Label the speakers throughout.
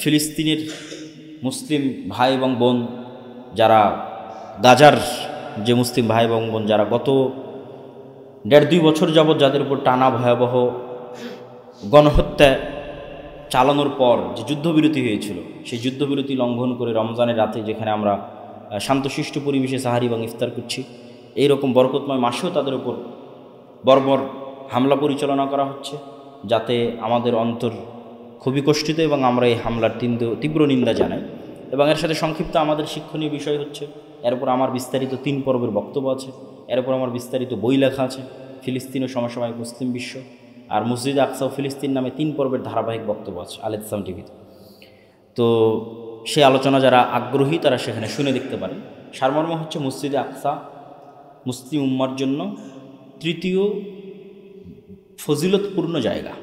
Speaker 1: ফিলিস্তিনের মুসলিম ভাই এবং বোন যারা, গাজার যে মুসলিম ভাই এবং বোন যারা গত 1.5-2 বছর যাবৎ যাদের উপর টানা ভয়াবহ গণহত্যা চালানোর পর যে যুদ্ধবিরতি হয়েছিল, সেই যুদ্ধবিরতি লঙ্ঘন করে রমজানের রাতে যেখানে আমরা শান্তশিষ্ট পরিবেশে সাহারি এবং ইফতার করছি, এইরকম বরকতময় মাসেও তাদের উপর বর্বর হামলা পরিচালনা করা হচ্ছে, যাতে আমাদের অন্তর খুবই কষ্টিত এবং আমরা এই হামলার তীব্র নিন্দা জানাই। এবং এর সাথে সংক্ষিপ্ত আমাদের শিক্ষণীয় বিষয় হচ্ছে, এর উপর আমার বিস্তারিত 3 পর্বের বক্তব্য আছে, এর উপর আমার বিস্তারিত বই লেখা আছে, ফিলিস্তিন ও সমসাময়িক মুসলিম বিশ্ব আর মসজিদে আকসা ও ফিলিস্তিন নামে 3 পর্বের ধারাবাহিক বক্তব্য আছে আল ইসলাম টিভিতে। তো সেই আলোচনা যারা আগ্রহী তারা সেখানে শুনে দেখতে পারেন। সারমর্ম হচ্ছে, মসজিদে আকসা মুসলিম উম্মার জন্য 3য় ফজিলতপূর্ণ জায়গা,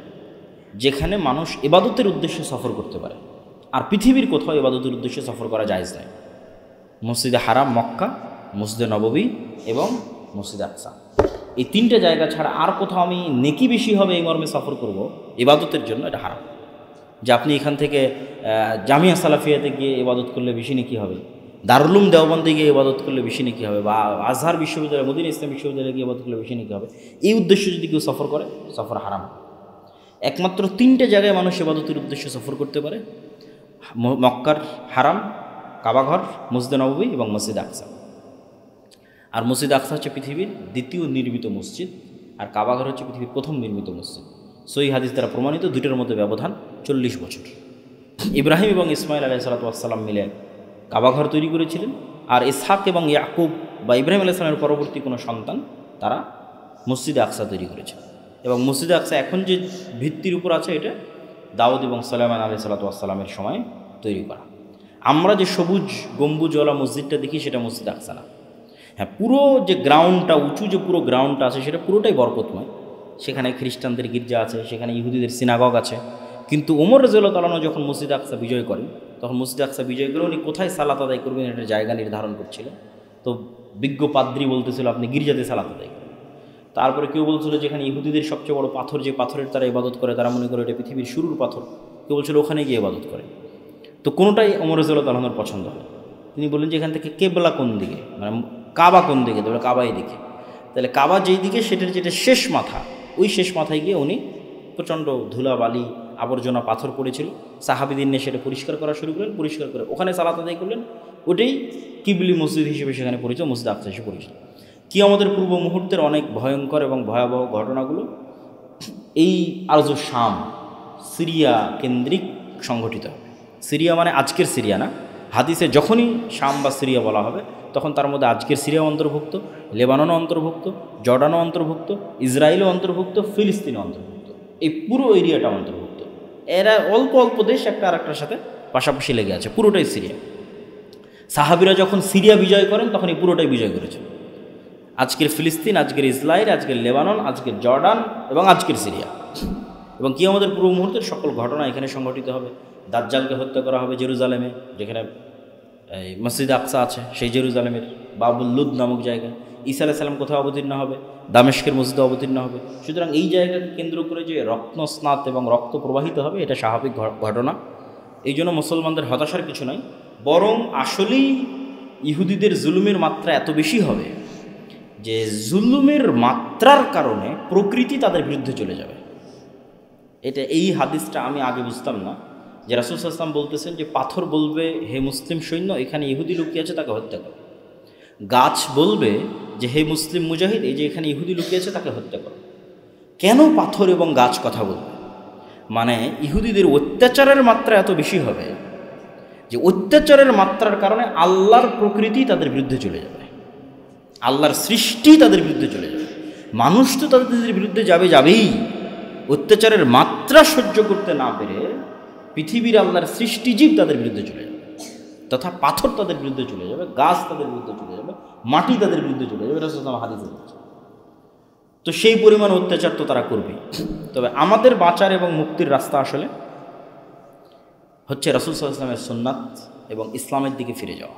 Speaker 1: যেখানে মানুষ ইবাদতের উদ্দেশ্যে সফর করতে পারে। আর পৃথিবীর কোথাও ইবাদতের উদ্দেশ্যে সফর করা জায়েজ নয়। মসজিদে হারাম মক্কা, মসজিদে নববী এবং মসজিদে আকসা, এই 3টে জায়গা ছাড়া আর কোথাও আমি নেকি বেশি হবে এই মর্মে সফর করব ইবাদতের জন্য, এটা হারাম। যে আপনি এখান থেকে জামিয়া সালাফিয়াতে গিয়ে ইবাদত করলে বেশি নেকি হবে, দারুল উলুম দেওবন্দে গিয়ে ইবাদত করলে বেশি নেকি হবে, বা আজহার বিশ্ববিদ্যালয়, মদিনা ইসলাম বিশ্ববিদ্যালয়ে গিয়ে ইবাদত করলে বেশি নেকি হবে, এই উদ্দেশ্যে যদি কেউ সফর করে, সফর হারাম। একমাত্র 3টে জায়গায় মানুষ ইবাদতের উদ্দেশ্যে সফর করতে পারে: মক্কার হারাম, কাবাঘর, মসজিদে নববী এবং মসজিদে আকসা। আর মসজিদে আকসা হচ্ছে পৃথিবীর 2য় নির্মিত মসজিদ, আর কাবাঘর হচ্ছে পৃথিবীর 1ম নির্মিত মসজিদ। সহিহ হাদিস দ্বারা প্রমাণিত, 2টোর মধ্যে ব্যবধান 40 বছর। ইব্রাহিম এবং ইসমাইল আলাইহিসসালাম মিলে কাবাঘর তৈরি করেছিলেন, আর ইসহাক এবং ইয়াকুব বা ইব্রাহিম আলাইহিস সালামের পরবর্তী কোনো সন্তান তারা মসজিদে আকসা তৈরি করেছে। এবং মসজিদে আকসা এখন যে ভিত্তির উপর আছে, এটা দাউদ এবং সুলাইমান আলাইহিসসালামের সময় তৈরি করা। আমরা যে সবুজ গম্বুজওয়ালা মসজিদটা দেখি, সেটা মসজিদে আকসা না। হ্যাঁ, পুরো যে গ্রাউন্ডটা, উঁচু যে পুরো গ্রাউন্ডটা আছে, সেটা পুরোটাই বরকতময়। সেখানে খ্রিস্টানদের গির্জা আছে, সেখানে ইহুদিদের সিনাগগ আছে। কিন্তু ওমর রাদিয়াল্লাহু তাআলা যখন মসজিদে আকসা বিজয় করেন, তখন মসজিদে আকসা বিজয় করে উনি কোথায় সালাত আদায় করবেন এটা জায়গা নির্ধারণ করছিলেন। তো বিজ্ঞ পাদ্রী বলতেছিল, আপনি গির্জাতে সালাত আদায় করেন। তারপরে কেউ বলছিল, যেখানে ইহুদিদের সবচেয়ে বড় পাথর, যে পাথরের তারা ইবাদত করে, তারা মনে করে এটা পৃথিবীর শুরুর পাথর, কেউ বলছিল ওখানে গিয়ে ইবাদত করে। তো কোনোটাই ওমর রাদিয়াল্লাহু তাআলার পছন্দ হয়। তিনি বললেন যে এখান থেকে কেবলা কোন দিকে, মানে কাবা কোন দিকে, তাহলে কাবাই দিকে। তাহলে কাবা যেই দিকে, সেটার যেটা শেষ মাথা, ওই শেষ মাথায় গিয়ে উনি প্রচণ্ড ধুলা বালি আবর্জনা পাথর পড়েছিল, সাহাবীদের নিয়ে সেটা পরিষ্কার করা শুরু করলেন। পরিষ্কার করে ওখানে সালাত আদায় করলেন। ওটাই কিবলি মসজিদ হিসেবে সেখানে পরিচিত, মসজিদ আকসা হিসেবে পরিচিত। কিয়ামতের পূর্ব মুহূর্তের অনেক ভয়ঙ্কর এবং ভয়াবহ ঘটনাগুলো এই আরজু শাম, সিরিয়া কেন্দ্রিক সংঘটিত হবে। সিরিয়া মানে আজকের সিরিয়া না, হাদিসে যখনই শাম বা সিরিয়া বলা হবে, তখন তার মধ্যে আজকের সিরিয়া অন্তর্ভুক্ত, লেবাননও অন্তর্ভুক্ত, জর্ডানও অন্তর্ভুক্ত, ইসরায়েলও অন্তর্ভুক্ত, ফিলিস্তিনও অন্তর্ভুক্ত। এই পুরো এরিয়াটা অন্তর্ভুক্ত। এরা অল্প অল্প দেশ একটা আরেকটার সাথে পাশাপাশি লেগে আছে, পুরোটাই সিরিয়া। সাহাবীরা যখন সিরিয়া বিজয় করেন, তখন এই পুরোটাই বিজয় করেছে। আজকের ফিলিস্তিন, আজকের ইসরায়েল, আজকের লেবানন, আজকের জর্ডান এবং আজকের সিরিয়া। এবং কিয়ামতের পূর্ব মুহূর্তের সকল ঘটনা এখানে সংঘটিত হবে। দাজ্জালকে হত্যা করা হবে জেরুজালেমে, যেখানে এই মসজিদ আকসা আছে, সেই জেরুজালেমের বাবুল লুদ নামক জায়গায়। ঈসা আলাইহিস সালাম কোথাও অবতীর্ণ হবে? দামেস্কের মসজিদে অবতীর্ণ হবে। সুতরাং এই জায়গাকে কেন্দ্র করে যে রত্নস্নাত এবং রক্ত প্রবাহিত হবে, এটা স্বাভাবিক ঘটনা। এই জন্য মুসলমানদের হতাশার কিছু নাই, বরং আসলেই ইহুদিদের জুলুমের মাত্রা এত বেশি হবে যে জুলুমের মাত্রার কারণে প্রকৃতি তাদের বিরুদ্ধে চলে যাবে। এটা, এই হাদিসটা আমি আগে বুঝতাম না, যে রাসূল সাল্লাল্লাহু আলাইহি ওয়াসাল্লাম বলতেছেন যে পাথর বলবে, হে মুসলিম সৈন্য, এখানে ইহুদি লুকিয়ে আছে, তাকে হত্যা করো। গাছ বলবে যে হে মুসলিম মুজাহিদ, এই যে এখানে ইহুদি লুকিয়ে আছে, তাকে হত্যা করো। কেন পাথর এবং গাছ কথা বলবে? মানে ইহুদিদের অত্যাচারের মাত্রা এত বেশি হবে যে অত্যাচারের মাত্রার কারণে আল্লাহর প্রকৃতি তাদের বিরুদ্ধে চলে যাবে, আল্লাহর সৃষ্টি তাদের বিরুদ্ধে চলে যাবে। মানুষ তো তাদের বিরুদ্ধে যাবেই। অত্যাচারের মাত্রা সহ্য করতে না পেরে পৃথিবীর আল্লাহর সৃষ্টিজীব তাদের বিরুদ্ধে চলে যাবে, তথা পাথর তাদের বিরুদ্ধে চলে যাবে, গাছ তাদের বিরুদ্ধে চলে যাবে, মাটি তাদের বিরুদ্ধে চলে যাবে। রাসূল সাল্লাল্লাহু আলাইহি ওয়াসাল্লাম হাদিসে বলেছেন। তো সেই পরিমাণ অত্যাচার তো তারা করবেই। তবে আমাদের বাঁচার এবং মুক্তির রাস্তা আসলে হচ্ছে রাসূল সাল্লাল্লাহু আলাইহি ওয়াসাল্লামের সুন্নাত এবং ইসলামের দিকে ফিরে যাওয়া।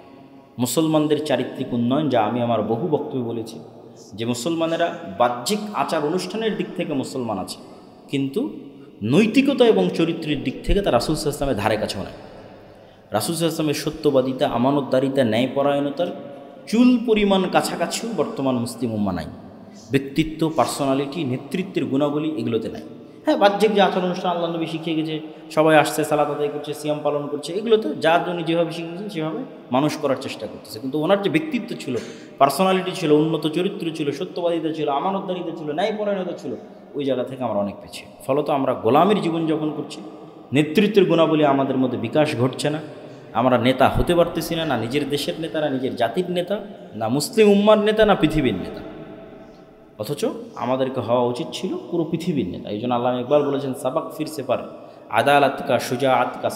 Speaker 1: মুসলমানদের চারিত্রিক উন্নয়ন, যা আমি আমার বহু বক্তব্যে বলেছি, যে মুসলমানেরা বাহ্যিক আচার অনুষ্ঠানের দিক থেকে মুসলমান আছে, কিন্তু নৈতিকতা এবং চরিত্রের দিক থেকে তা রাসূল সাল্লাল্লাহু আলাইহি ওয়াসাল্লামের ধারে কাছেও নয়। রাসূল সাল্লাল্লাহু আলাইহি ওয়াসাল্লামের সত্যবাদিতা, আমানতদারিতা, ন্যায়পরায়ণতার চুল পরিমাণ কাছাকাছিও বর্তমান মুসলিম উম্মাহ নাই। ব্যক্তিত্ব, পার্সোনালিটি, নেতৃত্বের গুণাবলী এগুলোতে নাই। হ্যাঁ, বাহ্যিক যে আচরণ অনুষ্ঠান আল্লাহ নবী শিখিয়ে গেছে, সবাই আসছে, সালাত আদায় করছে, সিয়াম পালন করছে, এগুলোতে যার জন্য যেভাবে শিখিয়েছেন সেভাবে মানুষ করার চেষ্টা করতেছে। কিন্তু ওনার যে ব্যক্তিত্ব ছিল, পার্সোনালিটি ছিল, উন্নত চরিত্র ছিল, সত্যবাদিতা ছিল, আমানতদারিতা ছিল, ন্যায়পরায়ণতা ছিল, ওই জায়গা থেকে আমরা অনেক পিছিয়ে। ফলত আমরা গোলামের জীবনযাপন করছি, নেতৃত্বের গুণাবলী আমাদের মধ্যে বিকাশ ঘটছে না, আমরা নেতা হতে পারতেছি না, না নিজের দেশের নেতা, না নিজের জাতির নেতা, না মুসলিম উম্মার নেতা, না পৃথিবীর নেতা। অথচ আমাদেরকে হওয়া উচিত ছিল পুরো পৃথিবীর নেতা। এই জন্য আল্লাহ ইকবাল বলেছেন, সাবাক ফিরসে পার আদালত কা, শুজাআত কা,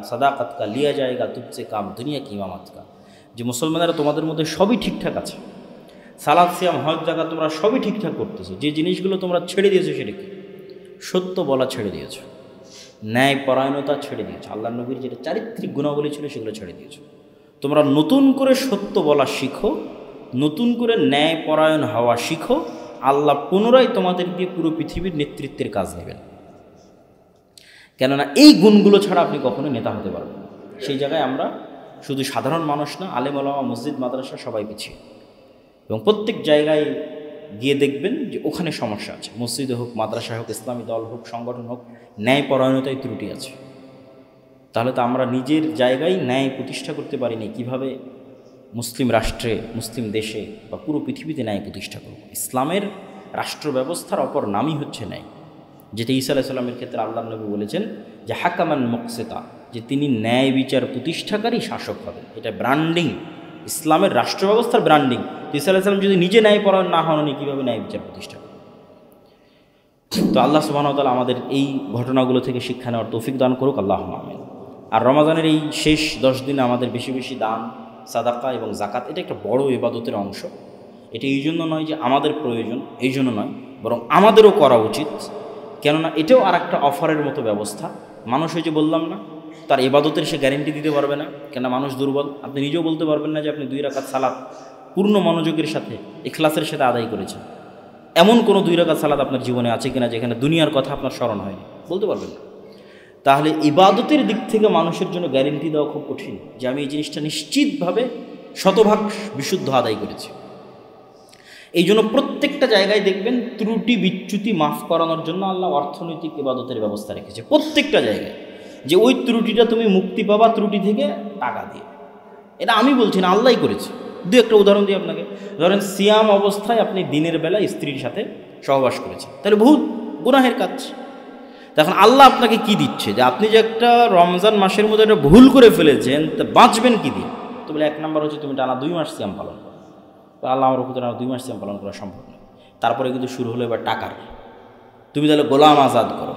Speaker 1: সাদাকাত কা, লিয়া যায়গা তুজসে কাম দুনিয়া কি ইমামাত কা। যে মুসলমানেরা তোমাদের মধ্যে সবই ঠিকঠাক আছে, সালাত সিয়াম হজ জাকাত তোমরা সবই ঠিকঠাক করতেছো, যে জিনিসগুলো তোমরা ছেড়ে দিয়েছো সেটা কি? সত্য বলা ছেড়ে দিয়েছো, ন্যায় পরায়ণতা ছেড়ে দিয়েছো, আল্লাহ নবীর যেটা চারিত্রিক গুণাবলী ছিল সেগুলো ছেড়ে দিয়েছো। তোমরা নতুন করে সত্য বলা শিখো, নতুন করে ন্যায় পরায়ণ হওয়া শিখো, আল্লাহ পুনরায় তোমাদের দিয়ে পুরো পৃথিবীর নেতৃত্বের কাজ নেবেন। কেননা এই গুণগুলো ছাড়া আপনি কখনো নেতা হতে পারবেন না। সেই জায়গায় আমরা শুধু সাধারণ মানুষ না, আলেম ওলামা, মসজিদ মাদ্রাসা সবাই পিছিয়ে। এবং প্রত্যেক জায়গায় গিয়ে দেখবেন যে ওখানে সমস্যা আছে। মসজিদে হোক, মাদ্রাসা হোক, ইসলামী দল হোক, সংগঠন হোক, ন্যায় পরায়ণতায় ত্রুটি আছে। তাহলে তো আমরা নিজের জায়গায় ন্যায় প্রতিষ্ঠা করতে পারিনি, কিভাবে মুসলিম রাষ্ট্রে, মুসলিম দেশে বা পুরো পৃথিবীতে ন্যায় প্রতিষ্ঠা করব? ইসলামের রাষ্ট্র ব্যবস্থার অপর নামই হচ্ছে ন্যায়, যেটা ঈসা আলাইহিস সালামের ক্ষেত্রে আল্লাহ নবী বলেছেন যে হাকামান মুকসিতা, যে তিনি ন্যায় বিচার প্রতিষ্ঠাকারী শাসক হবেন। এটা ব্র্যান্ডিং, ইসলামের রাষ্ট্র ব্যবস্থার ব্র্যান্ডিং। ঈসা আলাইহিস সালাম যদি নিজে ন্যায় পরায়ণ না হন, উনি কীভাবে ন্যায় বিচার প্রতিষ্ঠা করবেন? তো আল্লাহ সুবহানাহু ওয়া তাআলা আমাদের এই ঘটনাগুলো থেকে শিক্ষা নেওয়ার তৌফিক দান করুক, আল্লাহুম্মা আমিন। আর রমাজানের এই শেষ 10 দিনে আমাদের বেশি বেশি দান, সাদাকা এবং জাকাত, এটা একটা বড় ইবাদতের অংশ। এটা এই জন্য নয় যে আমাদের প্রয়োজন, এই জন্য নয়, বরং আমাদেরও করা উচিত। কেননা এটাও আর একটা অফারের মতো ব্যবস্থা। মানুষ ওই যে বললাম না, তার ইবাদতের সে গ্যারেন্টি দিতে পারবে না, কেন মানুষ দুর্বল। আপনি নিজেও বলতে পারবেন না যে আপনি 2 রাকাত সালাত পূর্ণ মনোযোগের সাথে, ইখলাসের সাথে আদায় করেছেন। এমন কোনো 2 রাকাত সালাত আপনার জীবনে আছে কিনা যেখানে দুনিয়ার কথা আপনার স্মরণ হয়নি? বলতে পারবেন না। তাহলে ইবাদতের দিক থেকে মানুষের জন্য গ্যারেন্টি দেওয়া খুব কঠিন যে আমি এই জিনিসটা নিশ্চিতভাবে শতভাগ বিশুদ্ধ আদায় করেছি। এই জন্য প্রত্যেকটা জায়গায় দেখবেন ত্রুটি বিচ্যুতি মাফ করানোর জন্য আল্লাহ অর্থনৈতিক ইবাদতের ব্যবস্থা রেখেছে প্রত্যেকটা জায়গায়, যে ওই ত্রুটিটা তুমি মুক্তি পাবা ত্রুটি থেকে টাকা দিয়ে। এটা আমি বলছি না, আল্লাহই করেছে। একটা উদাহরণ দিই আপনাকে। ধরেন সিয়াম অবস্থায় আপনি দিনের বেলা স্ত্রীর সাথে সহবাস করেছেন, তাহলে বহুত গুনাহের কাজ। তখন আল্লাহ আপনাকে কি দিচ্ছে, যে আপনি যে একটা রমজান মাসের মধ্যে একটা ভুল করে ফেলেছেন, তা বাঁচবেন কি দিয়ে? তো বলে 1 নম্বর হচ্ছে তুমি টানা 2 মাস সিয়াম পালন করো। তো আল্লাহ আমার উপর টানা 2 মাস সিয়াম পালন করা সম্ভব নয়। তারপরে কিন্তু শুরু হলো এবার টাকার, তুমি তাহলে গোলাম আজাদ করো,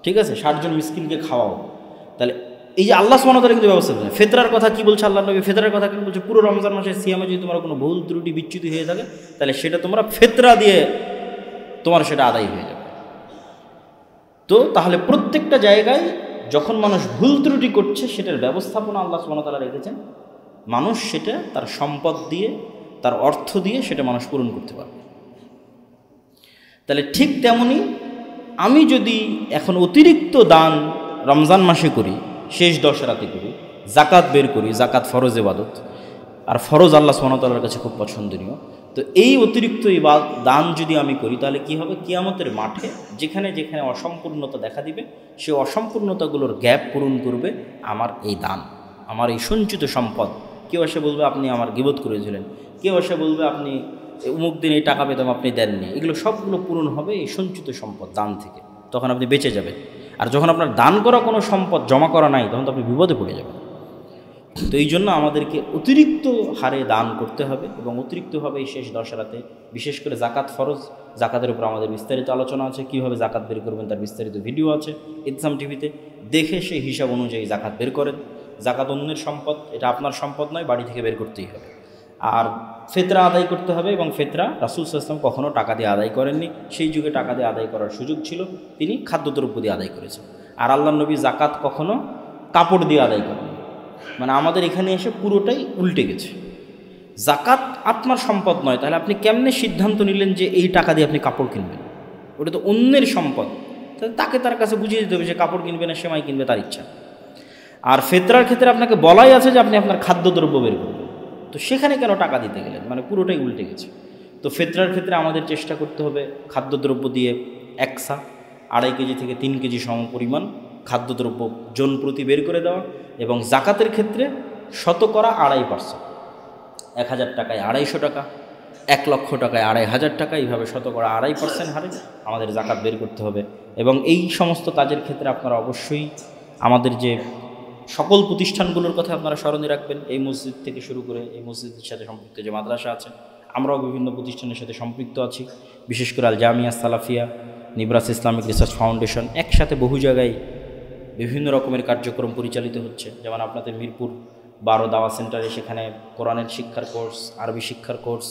Speaker 1: ঠিক আছে, 60 জন মিসকিনকে খাওয়াও। তাহলে এই যে আল্লাহ সুবহানাহু ওয়া তাআলা কিন্তু ব্যবস্থা করেছেন। ফিতরার কথা কি বলছে আল্লাহ নবী? ফিতরার কথা কি বলছে? পুরো রমজান মাসের সিয়ামে যদি তোমার কোনো ভুল ত্রুটি বিচ্যুতি হয়ে থাকে, তাহলে সেটা তোমরা ফিতরা দিয়ে তোমার সেটা আদায় হয়ে যাবে। তো তাহলে প্রত্যেকটা জায়গায় যখন মানুষ ভুল ত্রুটি করছে, সেটার ব্যবস্থাপনা আল্লাহ সুবহানাহু ওয়া তাআলা রেখেছেন। মানুষ সেটা তার সম্পদ দিয়ে, তার অর্থ দিয়ে সেটা মানুষ পূরণ করতে পারবে। তাহলে ঠিক তেমনি আমি যদি এখন অতিরিক্ত দান রমজান মাসে করি, শেষ 10 রাতে করি, জাকাত বের করি, জাকাত ফরজ ইবাদত, আর ফরজ আল্লাহ সুবহানাহু ওয়া তাআলার কাছে খুব পছন্দনীয়। তো এই অতিরিক্ত দান যদি আমি করি, তাহলে কি হবে? কিয়ামতের মাঠে যেখানে যেখানে অসম্পূর্ণতা দেখা দিবে, সেই অসম্পূর্ণতাগুলোর গ্যাপ পূরণ করবে আমার এই দান, আমার এই সঞ্চিত সম্পদ। কেউ এসে বলবে আপনি আমার গীবত করেছিলেন, কেউ এসে বলবে আপনি অমুক দিন এই টাকা পেতাম আপনি দেননি, এগুলো সবগুলো পূরণ হবে এই সঞ্চিত সম্পদ দান থেকে। তখন আপনি বেঁচে যাবেন। আর যখন আপনার দান করা কোনো সম্পদ জমা করা নাই, তখন তো আপনি বিপদে পড়ে যাবেন। তো এই জন্য আমাদেরকে অতিরিক্ত হারে দান করতে হবে, এবং অতিরিক্তভাবে এই শেষ 10 রাতে বিশেষ করে জাকাত ফরজ, জাকাতের উপর আমাদের বিস্তারিত আলোচনা আছে। কীভাবে জাকাত বের করবেন তার বিস্তারিত ভিডিও আছে ইসলাম টিভিতে, দেখে সেই হিসাব অনুযায়ী জাকাত বের করেন। জাকাত অন্যের সম্পদ, এটা আপনার সম্পদ নয়, বাড়ি থেকে বের করতেই হবে। আর ফিতরা আদায় করতে হবে, এবং ফিতরা রাসূল সাল্লাল্লাহু আলাইহি ওয়াসাল্লাম কখনও টাকা দিয়ে আদায় করেননি। সেই যুগে টাকা দিয়ে আদায় করার সুযোগ ছিল, তিনি খাদ্যদ্রব্য দিয়ে আদায় করেছেন। আর আল্লাহর নবী জাকাত কখনও কাপড় দিয়ে আদায় করেন। মানে আমাদের এখানে এসে পুরোটাই উল্টে গেছে। জাকাত আপনার সম্পদ নয়, তাহলে আপনি কেমনে সিদ্ধান্ত নিলেন যে এই টাকা দিয়ে আপনি কাপড় কিনবেন? ওটা তো অন্যের সম্পদ, তাকে তার কাছে বুঝিয়ে দিতে হবে, সে কাপড় কিনবে না সেমাই কিনবে, তার ইচ্ছা। আর ফেতরার ক্ষেত্রে আপনাকে বলাই আছে যে আপনি আপনার খাদ্যদ্রব্য বের করবেন, তো সেখানে কেন টাকা দিতে গেলেন, মানে পুরোটাই উল্টে গেছে। তো ফেতরার ক্ষেত্রে আমাদের চেষ্টা করতে হবে খাদ্যদ্রব্য দিয়ে 2.5 কেজি থেকে 3 কেজি সম পরিমাণ খাদ্যদ্রব্য জন প্রতি বের করে দেওয়া, এবং জাকাতের ক্ষেত্রে 2.5%, 1000 টাকায় 250 টাকা, 1 লক্ষ টাকায় 2500 টাকা, এইভাবে 2.5% হারে আমাদের জাকাত বের করতে হবে। এবং এই সমস্ত কাজের ক্ষেত্রে আপনারা অবশ্যই আমাদের যে সকল প্রতিষ্ঠানগুলোর কথা আপনারা স্মরণে রাখবেন। এই মসজিদ থেকে শুরু করে এই মসজিদের সাথে সম্পৃক্ত যে মাদ্রাসা আছে, আমরাও বিভিন্ন প্রতিষ্ঠানের সাথে সম্পৃক্ত আছি, বিশেষ করে Al Jamia Salafia, Nibras Islamic research foundation, একসাথে বহু জায়গায় বিভিন্ন রকমের কার্যক্রম পরিচালিত হচ্ছে। যেমন আপনাদের মিরপুর 12 দাওয়া সেন্টারে, সেখানে কোরআনের শিক্ষার কোর্স, আরবি শিক্ষার কোর্স,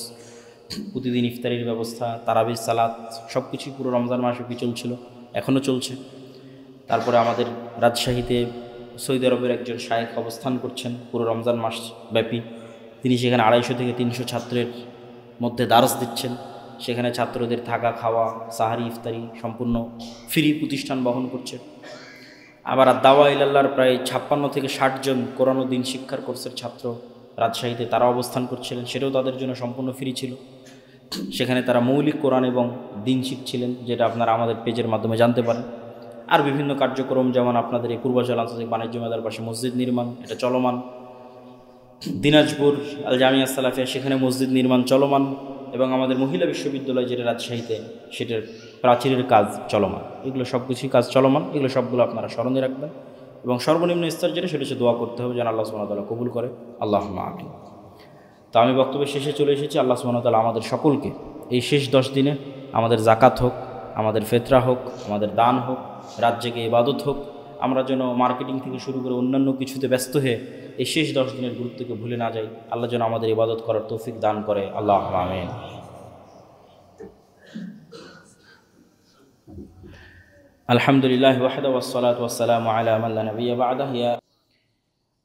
Speaker 1: প্রতিদিন ইফতারির ব্যবস্থা, তারাবির সালাত, সব কিছুই পুরো রমজান মাসব্যাপী চলছিল, এখনও চলছে। তারপরে আমাদের রাজশাহীতে সৌদি আরবের একজন শায়েখ অবস্থান করছেন পুরো রমজান মাস ব্যাপী, তিনি সেখানে 250 থেকে 300 ছাত্রের মধ্যে দারস দিচ্ছেন। সেখানে ছাত্রদের থাকা, খাওয়া, সাহারি, ইফতারি সম্পূর্ণ ফ্রি, প্রতিষ্ঠান বহন করছে। আবার দাওয়া ইলাল্লাহর প্রায় 56 থেকে 60 জন কোরআন ও দ্বীন শিক্ষার কোর্সের ছাত্র রাজশাহীতে তারা অবস্থান করছিলেন, সেটাও তাদের জন্য সম্পূর্ণ ফ্রি ছিল। সেখানে তারা মৌলিক কোরআন এবং দ্বীন শিখছিলেন, যেটা আপনারা আমাদের পেজের মাধ্যমে জানতে পারেন। আর বিভিন্ন কার্যক্রম, যেমন আপনাদের এই পূর্বাচল আন্তর্জাতিক বাণিজ্য মেলার পাশে মসজিদ নির্মাণ, এটা চলমান। দিনাজপুর আল জামিয়া সালাফিয়া, সেখানে মসজিদ নির্মাণ চলমান। এবং আমাদের মহিলা বিশ্ববিদ্যালয় যেটা রাজশাহীতে, সেটার প্রাচীরের কাজ চলমান। এগুলো সব কিছুই কাজ চলমান, এগুলো সবগুলো আপনারা স্মরণে রাখবেন। এবং সর্বনিম্ন স্তর যেটা, সেটা হচ্ছে দোয়া করতে হবে যেন আল্লাহ সুবহানাহু ওয়া তাআলা কবুল করে। আল্লাহুম্মা আমিন। তো আমি বক্তব্যের শেষে চলে এসেছি। আল্লাহ সুবহানাহু ওয়া তাআলা আমাদের সকলকে এই শেষ 10 দিনে, আমাদের জাকাত হোক, আমাদের ফেতরা হোক, আমাদের দান হোক, রাত জেগে ইবাদত হোক, আমরা যেন মার্কেটিং থেকে শুরু করে অন্যান্য কিছুতে ব্যস্ত হয়ে এই শেষ 10 দিনের গুরুত্বকে ভুলে না যাই। আল্লাহ যেন আমাদের ইবাদত করার তৌফিক দান করে। আল্লাহুম্মা আমিন। আলহামদুলিল্লাহ ওয়াহদা ওয়াসসালাতু ওয়াসসালামু আলা মান লা নাবিয়্যা বা'দাহু।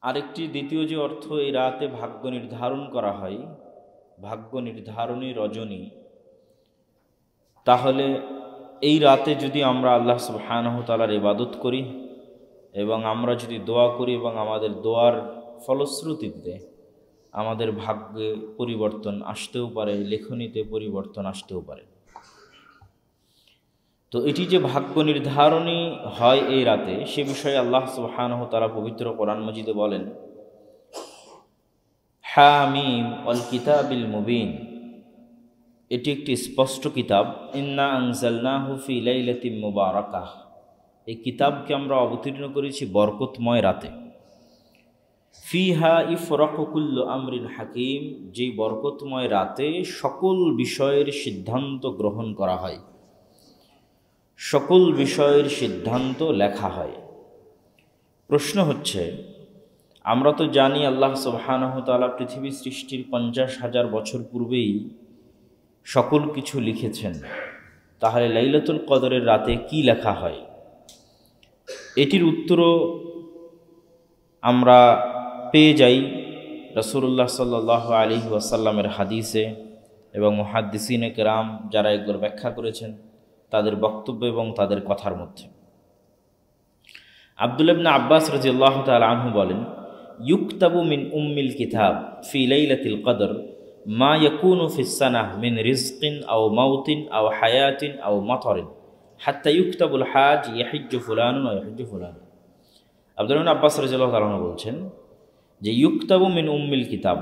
Speaker 1: আরেকটি দ্বিতীয় যে অর্থ, এই রাতে ভাগ্য নির্ধারণ করা হয়, ভাগ্য নির্ধারণী রজনী, তাহলে এই রাতে যদি আমরা আল্লাহ সুবহানাহু ওয়া তাআলার ইবাদত করি এবং আমরা যদি দোয়া করি এবং আমাদের দোয়ার ফলশ্রুতিতে আমাদের ভাগ্যে পরিবর্তন আসতেও পারে, লেখনীতে পরিবর্তন আসতেও পারে। তো এটি যে ভাগ্য নির্ধারণী হয় এই রাতে, সে বিষয়ে আল্লাহ সুবহানাহু ওয়া তাআলা পবিত্র কোরআন মাজিদে বলেন, হামিম ওয়াল কিতাবিল মুবিন, এটি একটি স্পষ্ট কিতাব। ইন্না আনজালনাহু ফি লাইলাতিন মুবারাকাহ, এই কিতাবকে আমরা অবতীর্ণ করেছি বরকতময় রাতে। ফিহা ইফরাকু কুল্লু আমরিন হাকিম, যেই বরকতময় রাতে সকল বিষয়ের সিদ্ধান্ত গ্রহণ করা হয়, সকল বিষয়ের সিদ্ধান্ত লেখা হয়। প্রশ্ন হচ্ছে, আমরা তো জানি আল্লাহ সুবহানাহু ওয়া তাআলা পৃথিবী সৃষ্টির 50,000 বছর পূর্বেই সকল কিছু লিখেছেন, তাহলে লাইলাতুল কদরের রাতে কি লেখা হয়? এটির উত্তরও আমরা পেয়ে যাই রাসূলুল্লাহ সাল্লাল্লাহু আলাইহি ওয়াসাল্লামের হাদিসে এবং মুহাদ্দিসিনে কেরাম যারা এগুলোর ব্যাখ্যা করেছেন তাদের বক্তব্য এবং তাদের কথার মধ্যে। আব্দুল্লাহ ইবনে আব্বাস রাদিয়াল্লাহু তাআলা আনহু বলেন, ইউকতাবু মিন উম্মিল কিতাব ফি লাইলাতিল কদর মা ইয়াকুনু ফিস সানাহ মিন রিজকিন আও মাউতিন আও হায়াতিন আও মাতারিন হাত্তা ইউকতাবুল হাজ ইয়াহিজ্জু ফুলানুন ওয়া ইয়াহিজ্জু ফুলান। আব্দুল্লাহ ইবনে আব্বাস রাদিয়াল্লাহু তাআলা আনহু বলছেন যে ইউকতাবু মিন উম্মিল কিতাব,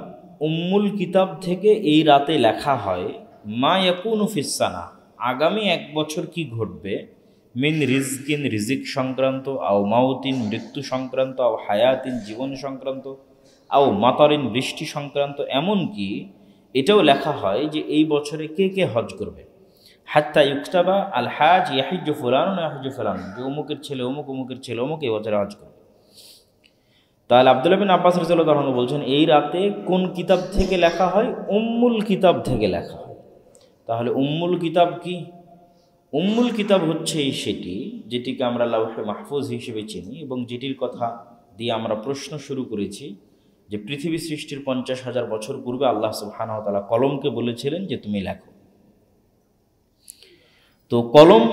Speaker 1: উম্মুল কিতাব থেকে এই রাতে লেখা হয় মা ইয়াকুনু ফিস সানাহ, আগামী 1 বছর কি ঘটবে, মিন রিজকিন রিজিক সংক্রান্ত, আও মাউতিন মৃত্যু সংক্রান্ত, আও হায়াতিন জীবন সংক্রান্ত, আও মাতারিন বৃষ্টি সংক্রান্ত, এমনকি এটাও লেখা হয় যে এই বছরে কে কে হজ করবে। হাত্তা ইউকতাবা আল হাজ ইয়াহিজ্জু ফুলান ওয়া ইয়াহিজ্জু ফুলান, যে অমুকের ছেলে অমুক, অমুকের ছেলে অমুক এই বছরে হজ করবে। তাহলে আব্দুল্লাহ বিন আব্বাস রাদিয়াল্লাহু আনহু বলছেন, এই রাতে কোন কিতাব থেকে লেখা হয়? উম্মুল কিতাব থেকে লেখা হয়। তাহলে উম্মুল কিতাব কি? উম্মুল কিতাব হচ্ছে সেটি যেটিকে আমরা লাউহে মাহফুজ হিসেবে চিনি এবং যেটির কথা দিয়ে আমরা প্রশ্ন শুরু করেছি, যে পৃথিবী সৃষ্টির 50,000 বছর পূর্বে আল্লাহ সুবহানাহু ওয়া তাআলা কলমকে বলেছিলেন যে তুমি লেখো। তো কলম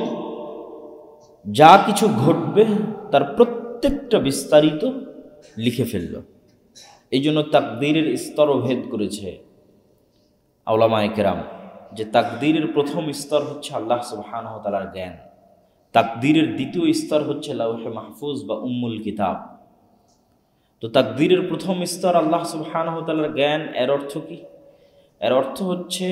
Speaker 1: যা কিছু ঘটবে তার প্রত্যেকটা বিস্তারিত লিখে ফেলল। এই জন্য তাকদীরের স্তরও ভেদ করেছে উলামায়ে কেরাম, যে তাকদীরের প্রথম স্তর হচ্ছে আল্লাহ সুবহানাহু ওয়া তাআলার জ্ঞান, তাকদীরের দ্বিতীয় স্তর হচ্ছে লাওহে মাহফুজ বা উম্মুল কিতাব। তো তাকদীরের প্রথম স্তর আল্লাহ সুবহানাহু ওয়া তাআলার জ্ঞান। এর অর্থ কি? এর অর্থ হচ্ছে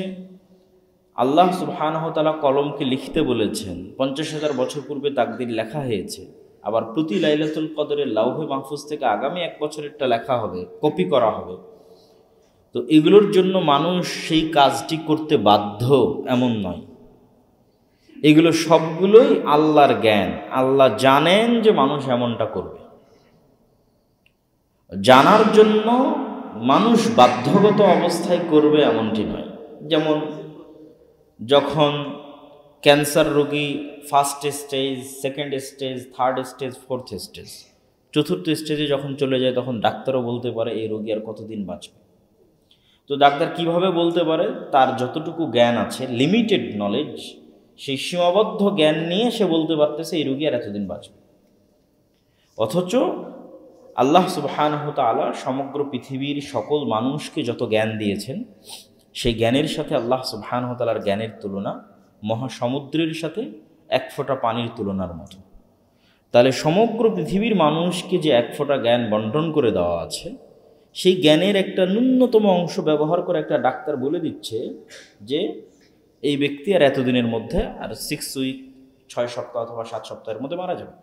Speaker 1: আল্লাহ সুবহানাহু ওয়া তাআলা কলমকে লিখতে বলেছেন, 50,000 বছর পূর্বে তাকদীর লেখা হয়েছে, আবার প্রতি লাইলাতুল কদরের লাওহে মাহফুজ থেকে আগামী 1 বছরেরটা লেখা হবে, কপি করা হবে। তো এগুলোর জন্য মানুষ সেই কাজটি করতে বাধ্য এমন নয়, এগুলো সবগুলোই আল্লাহর জ্ঞান। আল্লাহ জানেন যে মানুষ এমনটা করবে, জানার জন্য মানুষ বাধ্যগত অবস্থায় করবে এমনটি নয়। যেমন যখন ক্যান্সার রোগী first stage, second stage, third stage, fourth stage, চতুর্থ স্টেজে যখন চলে যায়, তখন ডাক্তারও বলতে পারে এই রোগী আর কতদিন বাঁচবে। তো ডাক্তার কিভাবে বলতে পারে? তার যতটুকু জ্ঞান আছে, লিমিটেড নলেজ, সেই সীমাবদ্ধ জ্ঞান নিয়ে সে বলতে পারতেছে এই রোগী আর এতদিন বাঁচবে। অথচ আল্লাহ সুবহানাহু ওয়া তাআলা সমগ্র পৃথিবীর সকল মানুষকে যত জ্ঞান দিয়েছেন, সেই জ্ঞানের সাথে আল্লাহ সুবহানাহু ওয়া তাআলার জ্ঞানের তুলনা মহাসমুদ্রের সাথে 1 ফোঁটা পানির তুলনার মতো। তাহলে সমগ্র পৃথিবীর মানুষকে যে 1 ফোঁটা জ্ঞান বন্টন করে দেওয়া আছে, সেই জ্ঞানের একটা ন্যূনতম অংশ ব্যবহার করে একটা ডাক্তার বলে দিচ্ছে যে এই ব্যক্তি আর এতদিনের মধ্যে, আর 6 উইক, 6 সপ্তাহ অথবা 7 সপ্তাহের মধ্যে মারা যাবে।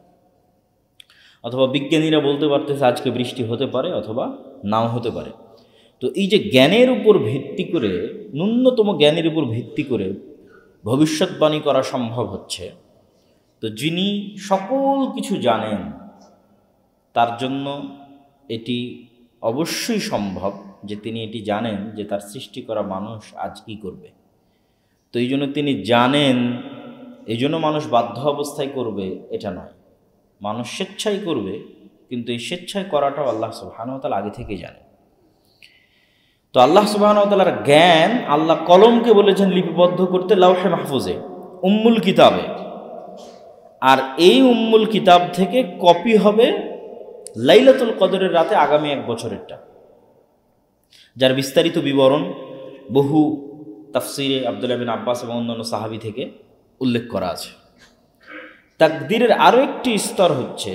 Speaker 1: অথবা বিজ্ঞানীরা বলতে পারতেছে আজকে বৃষ্টি হতে পারে অথবা নাও হতে পারে। তো এই যে জ্ঞানের উপর ভিত্তি করে, ন্যূনতম জ্ঞানের উপর ভিত্তি করে ভবিষ্যৎবাণী করা সম্ভব হচ্ছে, তো যিনি সকল কিছু জানেন তার জন্য এটি অবশ্যই সম্ভব যে তিনি এটি জানেন যে তার সৃষ্টি করা মানুষ আজ কী করবে। তো এই জন্য তিনি জানেন, এই জন্য মানুষ বাধ্য অবস্থায় করবে এটা নয়, মানুষ স্বেচ্ছায় করবে, কিন্তু এই স্বেচ্ছায় করাটাও আল্লাহ সুবহানাহু ওয়া তাআলা আগে থেকেই জানেন। তো আল্লাহ সুবহানাহু ওয়া তাআলার জ্ঞান, আল্লাহ কলমকে বলেছেন লিপিবদ্ধ করতে লাওহে মাহফুজে, উম্মুল কিতাবে, আর এই উম্মুল কিতাব থেকে কপি হবে লাইলাতুল কদরের রাতে আগামী 1 বছরেরটা, যার বিস্তারিত বিবরণ বহু তাফসিরে আব্দুল্লাহ বিন আব্বাস এবং অন্যান্য সাহাবী থেকে উল্লেখ করা আছে। তাকদীরের আরও একটি স্তর হচ্ছে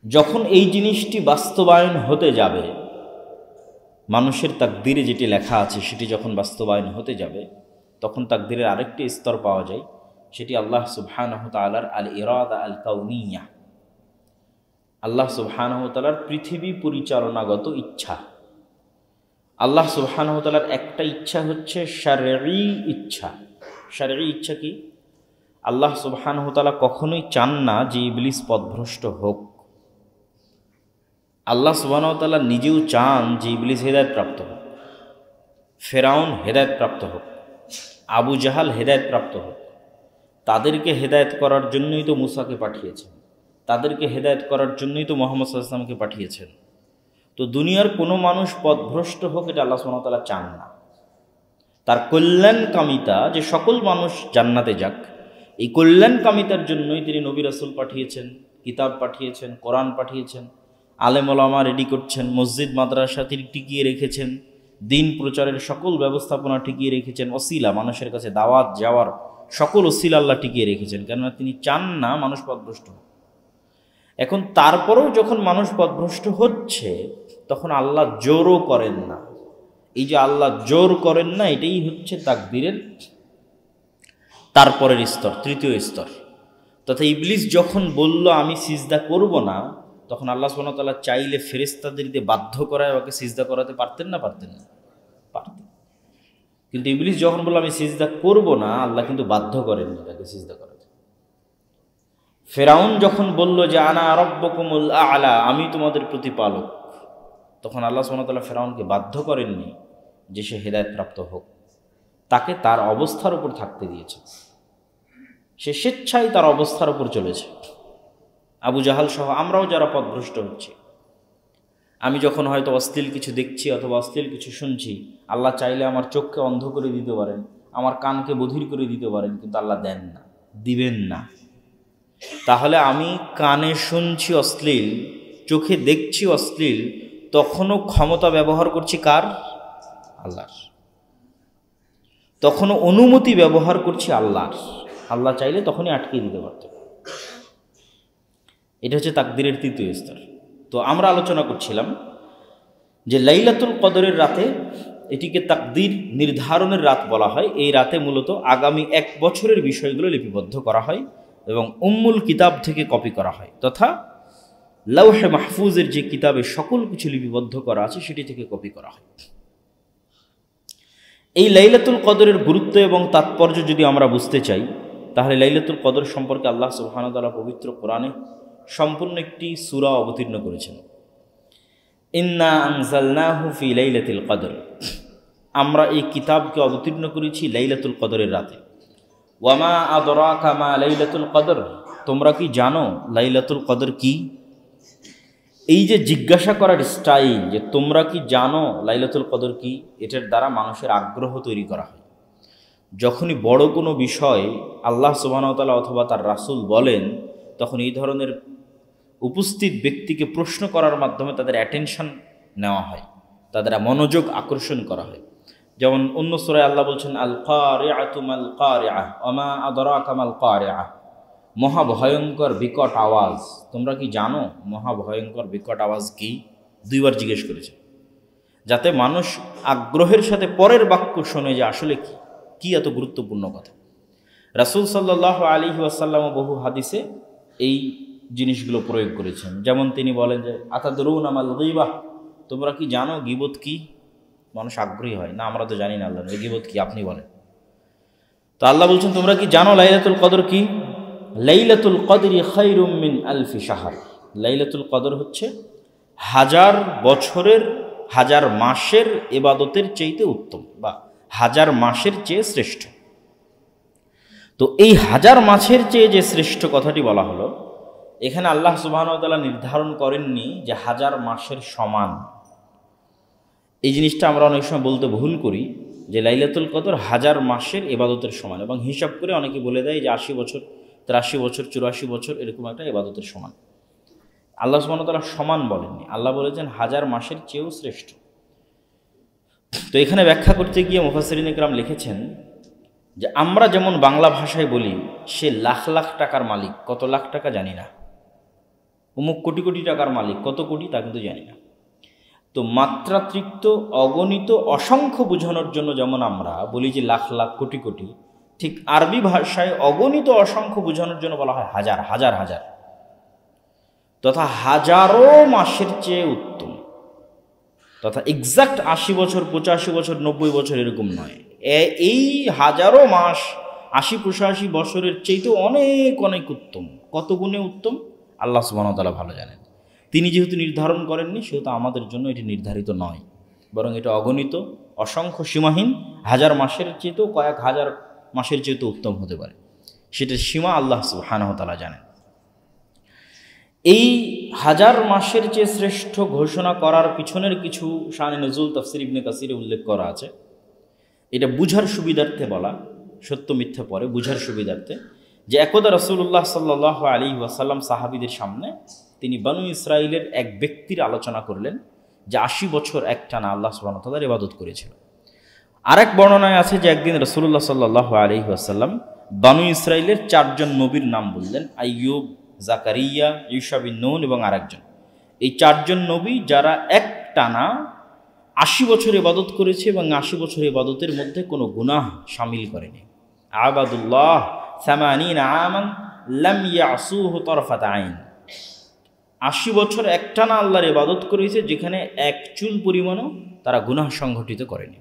Speaker 1: যখন এই জিনিসটি বাস্তবায়ন হতে যাবে, মানুষের তাকদীরে যেটি লেখা আছে সেটি যখন বাস্তবায়ন হতে যাবে, তখন তাকদীরের আরেকটি স্তর পাওয়া যায়, সেটি আল্লাহ সুবহানাহু ওয়া তাআলার আল ইরাদা আল কাউনিয়া, আল্লাহ সুবহানাহু ওয়া তাআলার পৃথিবী পরিচালনাগত ইচ্ছা। আল্লাহ সুবহানাহু ওয়া তাআলার একটা ইচ্ছা হচ্ছে শারঈ ইচ্ছা। শারঈ ইচ্ছা কি? আল্লাহ সুবহানাহু ওয়া তাআলা কখনোই চান না যে ইবলিস পথভ্রষ্ট হোক। আল্লাহ সুবহানাহু ওয়া তাআলা নিজেও চান যে ইবলিস হেদায়েত প্রাপ্ত হোক, ফেরাউন হেদায়েত প্রাপ্ত হোক, আবু জাহাল হেদায়েত প্রাপ্ত হোক। তাদেরকে হেদায়েত করার জন্যই তো মুসাকে পাঠিয়েছেন, তাদেরকে হেদায়েত করার জন্যই তো মুহাম্মদ সাল্লাল্লাহু আলাইহি ওয়াসাল্লামকে পাঠিয়েছেন। তো দুনিয়ার কোনো মানুষ পথভ্রষ্ট হোক এটা আল্লাহ সুবহানাহু ওয়া তাআলা চান না। তার কল্যাণকামিতা যে সকল মানুষ জান্নাতে যাক, এই কল্যাণকামিতার জন্যই তিনি নবী রাসূল পাঠিয়েছেন, কিতাব পাঠিয়েছেন, কোরআন পাঠিয়েছেন, আলেম ওলামা রেডি করছেন, মসজিদ মাদ্রাসা তিনি টিকিয়ে রেখেছেন, দিন প্রচারের সকল ব্যবস্থাপনা টিকিয়ে রেখেছেন, ওসিলা মানুষের কাছে দাওয়াত যাওয়ার সকল ওসিলা আল্লাহ টিকিয়ে রেখেছেন, কেননা তিনি চান না মানুষ পথভ্রষ্ট হোক। এখন তারপরেও যখন মানুষ পথভ্রষ্ট হচ্ছে, তখন আল্লাহ জোরও করেন না। এই যে আল্লাহ জোর করেন না, এটাই হচ্ছে তাকদীরের তারপরের স্তর, তৃতীয় স্তর। তথা ইবলিস যখন বলল আমি সিজদা করব না, তখন আল্লাহ সুবহানাহু ওয়া তাআলা চাইলে ফেরেশতাদের দিয়ে বাধ্য করায় ওকে সিজদা করাতে পারতেন না? পারতেন না? পারতেন। কিন্তু ইবলিস যখন বলল আমি সিজদা করব না, আল্লাহ কিন্তু বাধ্য করেননি তাকে সিজদা করাতে। ফেরাউন যখন বলল যে আনা রাব্বুকুমুল আ'লা, আমি তোমাদের প্রতিপালক, তখন আল্লাহ সুবহানাহু ওয়া তাআলা ফেরাউনকে বাধ্য করেননি যে সে হেদায়েত প্রাপ্ত হোক, তাকে তার অবস্থার উপর থাকতে দিয়েছে। সে স্বেচ্ছায় তার অবস্থার উপর চলেছে। আবু জাহাল সহ আমরাও যারা পথভ্রষ্ট হচ্ছি, আমি যখন হয়তো অশ্লীল কিছু দেখছি অথবা অশ্লীল কিছু শুনছি, আল্লাহ চাইলে আমার চোখকে অন্ধ করে দিতে পারেন, আমার কানকে বধির করে দিতে পারেন, কিন্তু আল্লাহ দেন না, দিবেন না। তাহলে আমি কানে শুনছি অশ্লীল, চোখে দেখছি অশ্লীল, তখনও ক্ষমতা ব্যবহার করছি কার? আল্লাহর। তখনও অনুমতি ব্যবহার করছি আল্লাহর। আল্লাহ চাইলে তখনই আটকে দিতে পারত। এটা হচ্ছে তাকদীরের তৃতীয় স্তর। তো আমরা আলোচনা করছিলাম যে লাইলাতুল কদরের রাতে, এটিকে তাকদীর নির্ধারণের রাত বলা হয়। এই রাতে মূলত আগামী 1 বছরের বিষয়গুলো লিপিবদ্ধ করা হয় এবং উম্মুল কিতাব থেকে কপি করা হয়, তথা লাওহে মাহফুজের যে কিতাবে সকল কিছু লিপিবদ্ধ করা আছে সেটি থেকে কপি করা হয়। এই লাইলাতুল কদরের গুরুত্ব এবং তাৎপর্য যদি আমরা বুঝতে চাই, তাহলে লাইলাতুল কদর সম্পর্কে আল্লাহ সুবহানাহু ওয়া তাআলা পবিত্র কোরআনে সম্পূর্ণ একটি সূরা অবতীর্ণ করেছেন। ইন্না আনজালনাহু ফি লাইলাতিল কদর, আমরা এই কিতাবকে অবতীর্ণ করেছি লাইলাতুল কদরের রাতে। ওয়ামা আদরাকা মা লাইলাতুল কদর, তোমরা কি জানো লাইলাতুল কদর কি? এই যে জিজ্ঞাসা করার স্টাইল, যে তোমরা কি জানো লাইলাতুল কদর কি, এটার দ্বারা মানুষের আগ্রহ তৈরি করা হয়। যখনই বড় কোনো বিষয় আল্লাহ সুবহানাহু ওয়া তাআলা অথবা তার রাসূল বলেন, তখন এই ধরনের উপস্থিত ব্যক্তিকে প্রশ্ন করার মাধ্যমে তাদের অ্যাটেনশন নেওয়া হয়, তাদের মনোযোগ আকর্ষণ করা হয়। যেমন অন্য সূরায় আল্লাহ বলছেন, আল কারিআতু মাল কারিআহ ওয়া মা আদরাকা মাল কারিআহ, মহাভয়ঙ্কর বিকট আওয়াজ, তোমরা কি জানো মহাভয়ঙ্কর বিকট আওয়াজ কি? 2 বার জিজ্ঞেস করেছে, যাতে মানুষ আগ্রহের সাথে পরের বাক্য শোনে যে আসলে কি এত গুরুত্বপূর্ণ কথা। রাসূল সাল্লাল্লাহু আলাইহি ওয়াসাল্লাম বহু হাদিসে এই জিনিসগুলো প্রয়োগ করেছেন। যেমন তিনি বলেন যে আতাদরুনা মাল গীবাহ, তোমরা কি জানো গীবত কি? মানুষ আগ্রহী হয়, না আমরা তো জানি না আল্লাহ, গীবত কি আপনি বলেন। তো আল্লাহ বলছেন, তোমরা কি জানো লাইলাতুল কদর কি? লাইলাতুল কদরি খায়রুম মিন আলফি শাহর, লাইলাতুল কদর হচ্ছে 1000 বছরের 1000 মাসের ইবাদতের চাইতে উত্তম, বা 1000 মাসের চেয়ে শ্রেষ্ঠ। তো এই 1000 মাসের চেয়ে যে শ্রেষ্ঠ কথাটি বলা হলো, এখানে আল্লাহ সুবহানাহু ওয়া তাআলা নির্ধারণ করেননি যে 1000 মাসের সমান। এই জিনিসটা আমরা অনেক সময় বলতে ভুল করি যে লাইলাতুল কদর 1000 মাসের ইবাদতের সমান, এবং হিসাব করে অনেকে বলে দেয় যে 80 বছর 83 বছর 84 বছর এরকম একটা ইবাদতের সমান। আল্লাহ সুবহানাহু ওয়া তাআলা সমান বলেননি, আল্লাহ বলেছেন 1000 মাসের চেয়েও শ্রেষ্ঠ। তো এখানে ব্যাখ্যা করতে গিয়ে মুফাসসিরিনে কেরাম লিখেছেন যে আমরা যেমন বাংলা ভাষায় বলি সে লাখ লাখ টাকার মালিক, কত লাখ টাকা জানি না, অমুক কোটি কোটি টাকার মালিক, কত কোটি তা কিন্তু জানি না। তো মাত্রাতিরিক্ত অগণিত অসংখ্য বোঝানোর জন্য যেমন আমরা বলি যে লাখ লাখ কোটি কোটি, ঠিক আরবি ভাষায় অগণিত অসংখ্য বোঝানোর জন্য বলা হয় হাজার হাজার হাজার, তথা হাজারো মাসের চেয়ে উত্তম, তথা এক্সাক্ট 80 বছর 85 বছর 90 বছর এরকম নয়। এই হাজারো মাস 80-85 বছরের চেয়েতে অনেক অনেক উত্তম। কত গুণে উত্তম আল্লাহ সুবহানাহু ওয়া তাআলা ভালো জানেন। তিনি যেহেতু নির্ধারণ করেননি, সেহেতু আমাদের জন্য এটি নির্ধারিত নয়, বরং এটা অগণিত অসংখ্য সীমাহীন, 1000 মাসের চেয়েতেও কয়েক হাজার মাসের চেয়েতেও উত্তম হতে পারে, সেটার সীমা আল্লাহ সুবহানাহু ওয়া তাআলা জানেন। এই 1000 মাসের চেয়ে শ্রেষ্ঠ ঘোষণা করার পিছনের কিছু শানে নজুল তাফসীর ইবনে কাসিরে উল্লেখ করা আছে। এটা বুঝার সুবিধার্থে বলা, সত্য মিথ্যা পরে বুঝার সুবিধার্থে, যে একদা রাসূলুল্লাহ সাল্লাল্লাহু আলাইহি ওয়াসাল্লাম সাহাবীদের সামনে তিনি বনু ইসরাইলের এক ব্যক্তির আলোচনা করলেন যে 80 বছর একটানা আল্লাহ সুবহানাহু ওয়া তাআলার ইবাদত করেছিল। আরেক বর্ণনায় আছে যে একদিন রাসূলুল্লাহ সাল্লাল্লাহু আলাইহি ওয়াসাল্লাম বনু ইসরাইলের 4 জন নবীর নাম বললেন, আইয়ুব, জাকারিয়া, ঈসা বিন নূন এবং আরেকজন। এই 4 জন নবী যারা একটানা 80 বছর ইবাদত করেছে এবং 80 বছর ইবাদতের মধ্যে কোনো গুনাহ শামিল করেনি। আবাদুল্লাহ 80 আমান লাম ইয়াসুহু তরফাত আইন, 80 বছর একটানা আল্লাহর ইবাদত করেছে যেখানে এক চুল পরিমাণও তারা গুনাহ সংঘটিত করেনি।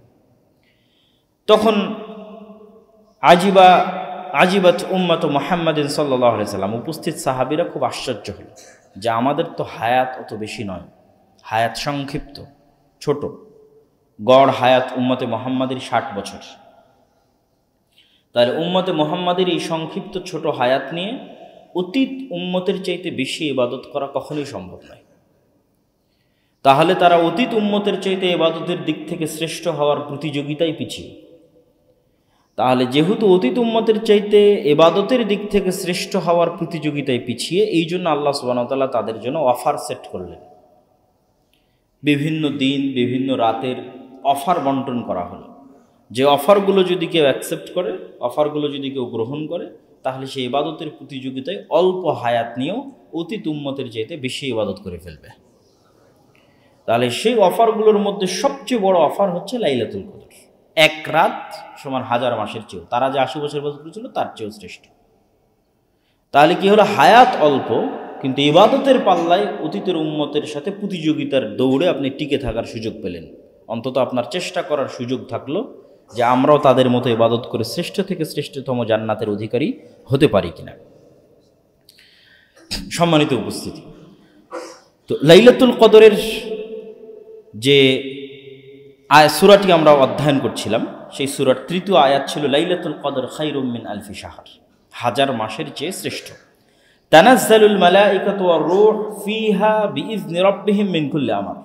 Speaker 1: তখন আজিবাত উম্মাত মুহাম্মাদিন সাল্লাল্লাহু আলাইহি সাল্লাম, উপস্থিত সাহাবীরা খুব আশ্চর্য হল যে আমাদের তো হায়াত অত বেশি নয়, হায়াত সংক্ষিপ্ত, ছোট, গড় হায়াত উম্মতে মুহাম্মাদের 60 বছর। তাহলে উম্মতে মুহাম্মাদের এই সংক্ষিপ্ত ছোট হায়াত নিয়ে অতীত উম্মতের চাইতে বেশি ইবাদত করা কখনোই সম্ভব নয়। তাহলে তারা অতীত উম্মতের চাইতে ইবাদতের দিক থেকে শ্রেষ্ঠ হওয়ার প্রতিযোগিতায় পিছিয়ে। তাহলে যেহেতু অতীত উম্মতের চাইতে ইবাদতের দিক থেকে শ্রেষ্ঠ হওয়ার প্রতিযোগিতায় পিছিয়ে, এই জন্য আল্লাহ সুবহানাহু ওয়া তাআলা তাদের জন্য অফার সেট করলেন। বিভিন্ন দিন বিভিন্ন রাতের অফার বন্টন করা হলো। যে অফারগুলো যদি কেউ অ্যাকসেপ্ট করে, অফারগুলো যদি কেউ গ্রহণ করে, তাহলে সেই ইবাদতের প্রতিযোগিতায় অল্প হায়াত নিয়েও অতীত উম্মতের চাইতে বেশি ইবাদত করে ফেলবে। তাহলে সেই অফারগুলোর মধ্যে সবচেয়ে বড় অফার হচ্ছে লাইলাতুল কদর। এক রাত সমান 1000 মাসের চেয়েও, তারা যে 80 বছর ইবাদত করেছিল তার চেয়েও শ্রেষ্ঠ। তাহলে কি হলো, হায়াত অল্প কিন্তু ইবাদতের পাল্লায় অতীতের উম্মতের সাথে প্রতিযোগিতার দৌড়ে আপনি টিকে থাকার সুযোগ পেলেন। অন্তত আপনার চেষ্টা করার সুযোগ থাকলো যে আমরাও তাদের মতো ইবাদত করে শ্রেষ্ঠ থেকে শ্রেষ্ঠতম জান্নাতের অধিকারী হতে পারি কিনা। সম্মানিত উপস্থিতি, তো লাইলাতুল কদরের যে সূরাটি আমরা অধ্যয়ন করছিলাম, সেই সূরার 3য় আয়াত ছিল লাইলাতুল কদর খায়রুম মিন আলফি শাহর, 1000 মাসের চেয়ে শ্রেষ্ঠ। তানাজ্জালুল মালাইকাতু ওয়ার রূহ ফিহা বিইজনি রাব্বিহিম মিন কুল্লি আমর।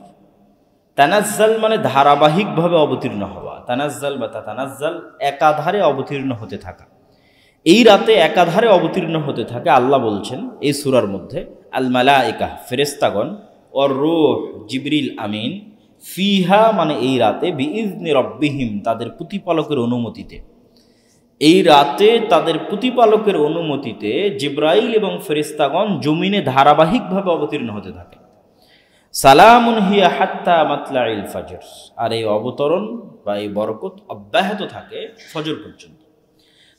Speaker 1: তানাজ্জাল মানে ধারাবাহিকভাবে অবতীর্ণ হওয়া, তানাজ্জাল বা তাতানাজ্জাল একাধারে অবতীর্ণ হতে থাকা। এই রাতে একাধারে অবতীর্ণ হতে থাকে। আল্লাহ বলছেন এই সূরার মধ্যে আল মালাইকা ফেরেশতাগণ, ওয়ার রূহ জিবরিল আমিন, ফিহা মানে এই রাতে, বিইজনি রাব্বিহিম তাদের প্রতিপালকের অনুমতিতে। এই রাতে তাদের প্রতিপালকের অনুমতিতে জিবরাইল এবং ফেরেশতাগণ জমিনে ধারাবাহিকভাবে অবতীর্ণ হতে থাকে। সালামুন হিয়া হাত্তা মাতলাইল ফজর, আর এই অবতরণ বা এই বরকত অব্যাহত থাকে ফজর পর্যন্ত।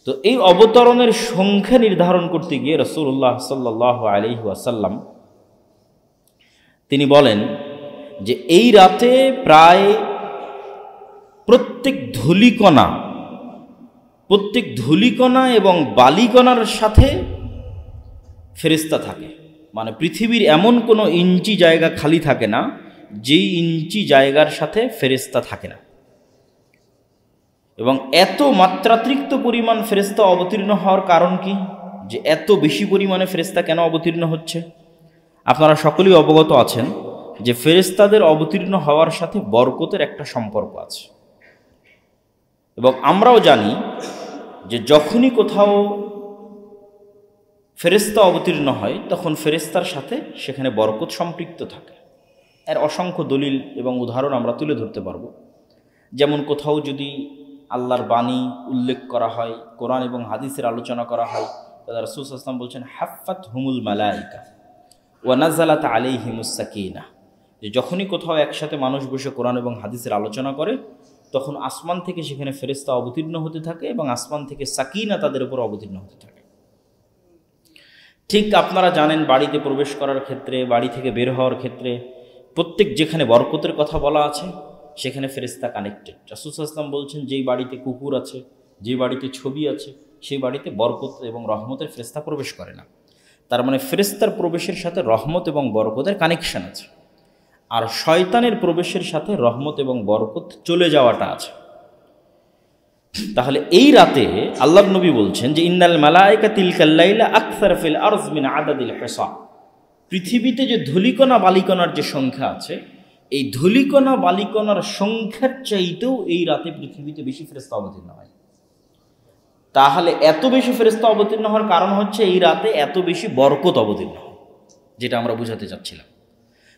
Speaker 1: তো এই অবতরণের সংখ্যা নির্ধারণ করতে গিয়ে রাসূলুল্লাহ সাল্লাল্লাহু আলাইহি ওয়াসাল্লাম তিনি বলেন যে এই রাতে প্রায় প্রত্যেক ধূলিকণা এবং বালিকণার সাথে ফেরেশতা থাকে। মানে পৃথিবীর এমন কোনো ইঞ্চি জায়গা খালি থাকে না যেই ইঞ্চি জায়গার সাথে ফেরেশতা থাকে না। এবং এত মাত্রাতিরিক্ত পরিমাণ ফেরেশতা অবতীর্ণ হওয়ার কারণ কি, যে এত বেশি পরিমাণে ফেরেশতা কেন অবতীর্ণ হচ্ছে? আপনারা সকলেই অবগত আছেন যে ফেরেশতাদের অবতীর্ণ হওয়ার সাথে বরকতের একটা সম্পর্ক আছে। এবং আমরাও জানি যে যখনই কোথাও ফেরেশতা অবতীর্ণ হয় তখন ফেরেশতার সাথে সেখানে বরকত সম্পৃক্ত থাকে। এর অসংখ্য দলিল এবং উদাহরণ আমরা তুলে ধরতে পারব। যেমন কোথাও যদি আল্লাহর বাণী উল্লেখ করা হয়, কোরআন এবং হাদিসের আলোচনা করা হয়, তাহলে রাসূল সাল্লাল্লাহু আলাইহি ওয়াসাল্লাম বলছেন হাফফাত হুমুল মালাইকা ওয়া নাযালাত আলাইহিমুস সাকিনাহ, যে যখনই কোথাও একসাথে মানুষ বসে কোরআন এবং হাদিসের আলোচনা করে তখন আসমান থেকে সেখানে ফেরেশতা অবতীর্ণ হতে থাকে এবং আসমান থেকে সাকিনা তাদের উপর অবতীর্ণ হতে থাকে। ঠিক আপনারা জানেন বাড়িতে প্রবেশ করার ক্ষেত্রে, বাড়ি থেকে বের হওয়ার ক্ষেত্রে প্রত্যেক যেখানে বরকতের কথা বলা আছে সেখানে ফেরেশতা কানেক্টেড। রাসূল সাল্লাল্লাহু আলাইহি ওয়াসাল্লাম বলছেন যেই বাড়িতে কুকুর আছে, যে বাড়িতে ছবি আছে, সেই বাড়িতে বরকত এবং রহমতের ফেরেশতা প্রবেশ করে না। তার মানে ফেরেশতার প্রবেশের সাথে রহমত এবং বরকতের কানেকশন আছে, আর শয়তানের প্রবেশের সাথে রহমত এবং বরকত চলে যাওয়াটা আছে। তাহলে এই রাতে আল্লাহর নবী বলছেন যে ইন্নাল মালাইকা তিলকাল লাইলা আকসার ফিল আরজ মিন আদাদিল হিসা, পৃথিবীতে যে ধূলিকণা বালিকণার যে সংখ্যা আছে, এই ধূলিকণা বালিকণার সংখ্যার চাইতেও এই রাতে পৃথিবীতে বেশি ফেরেশতা অবতীর্ণ হয়। তাহলে এত বেশি ফেরেশতা অবতীর্ণ হওয়ার কারণ হচ্ছে এই রাতে এত বেশি বরকত অবতীর্ণ হয়, যেটা আমরা বুঝাতে চাচ্ছিলাম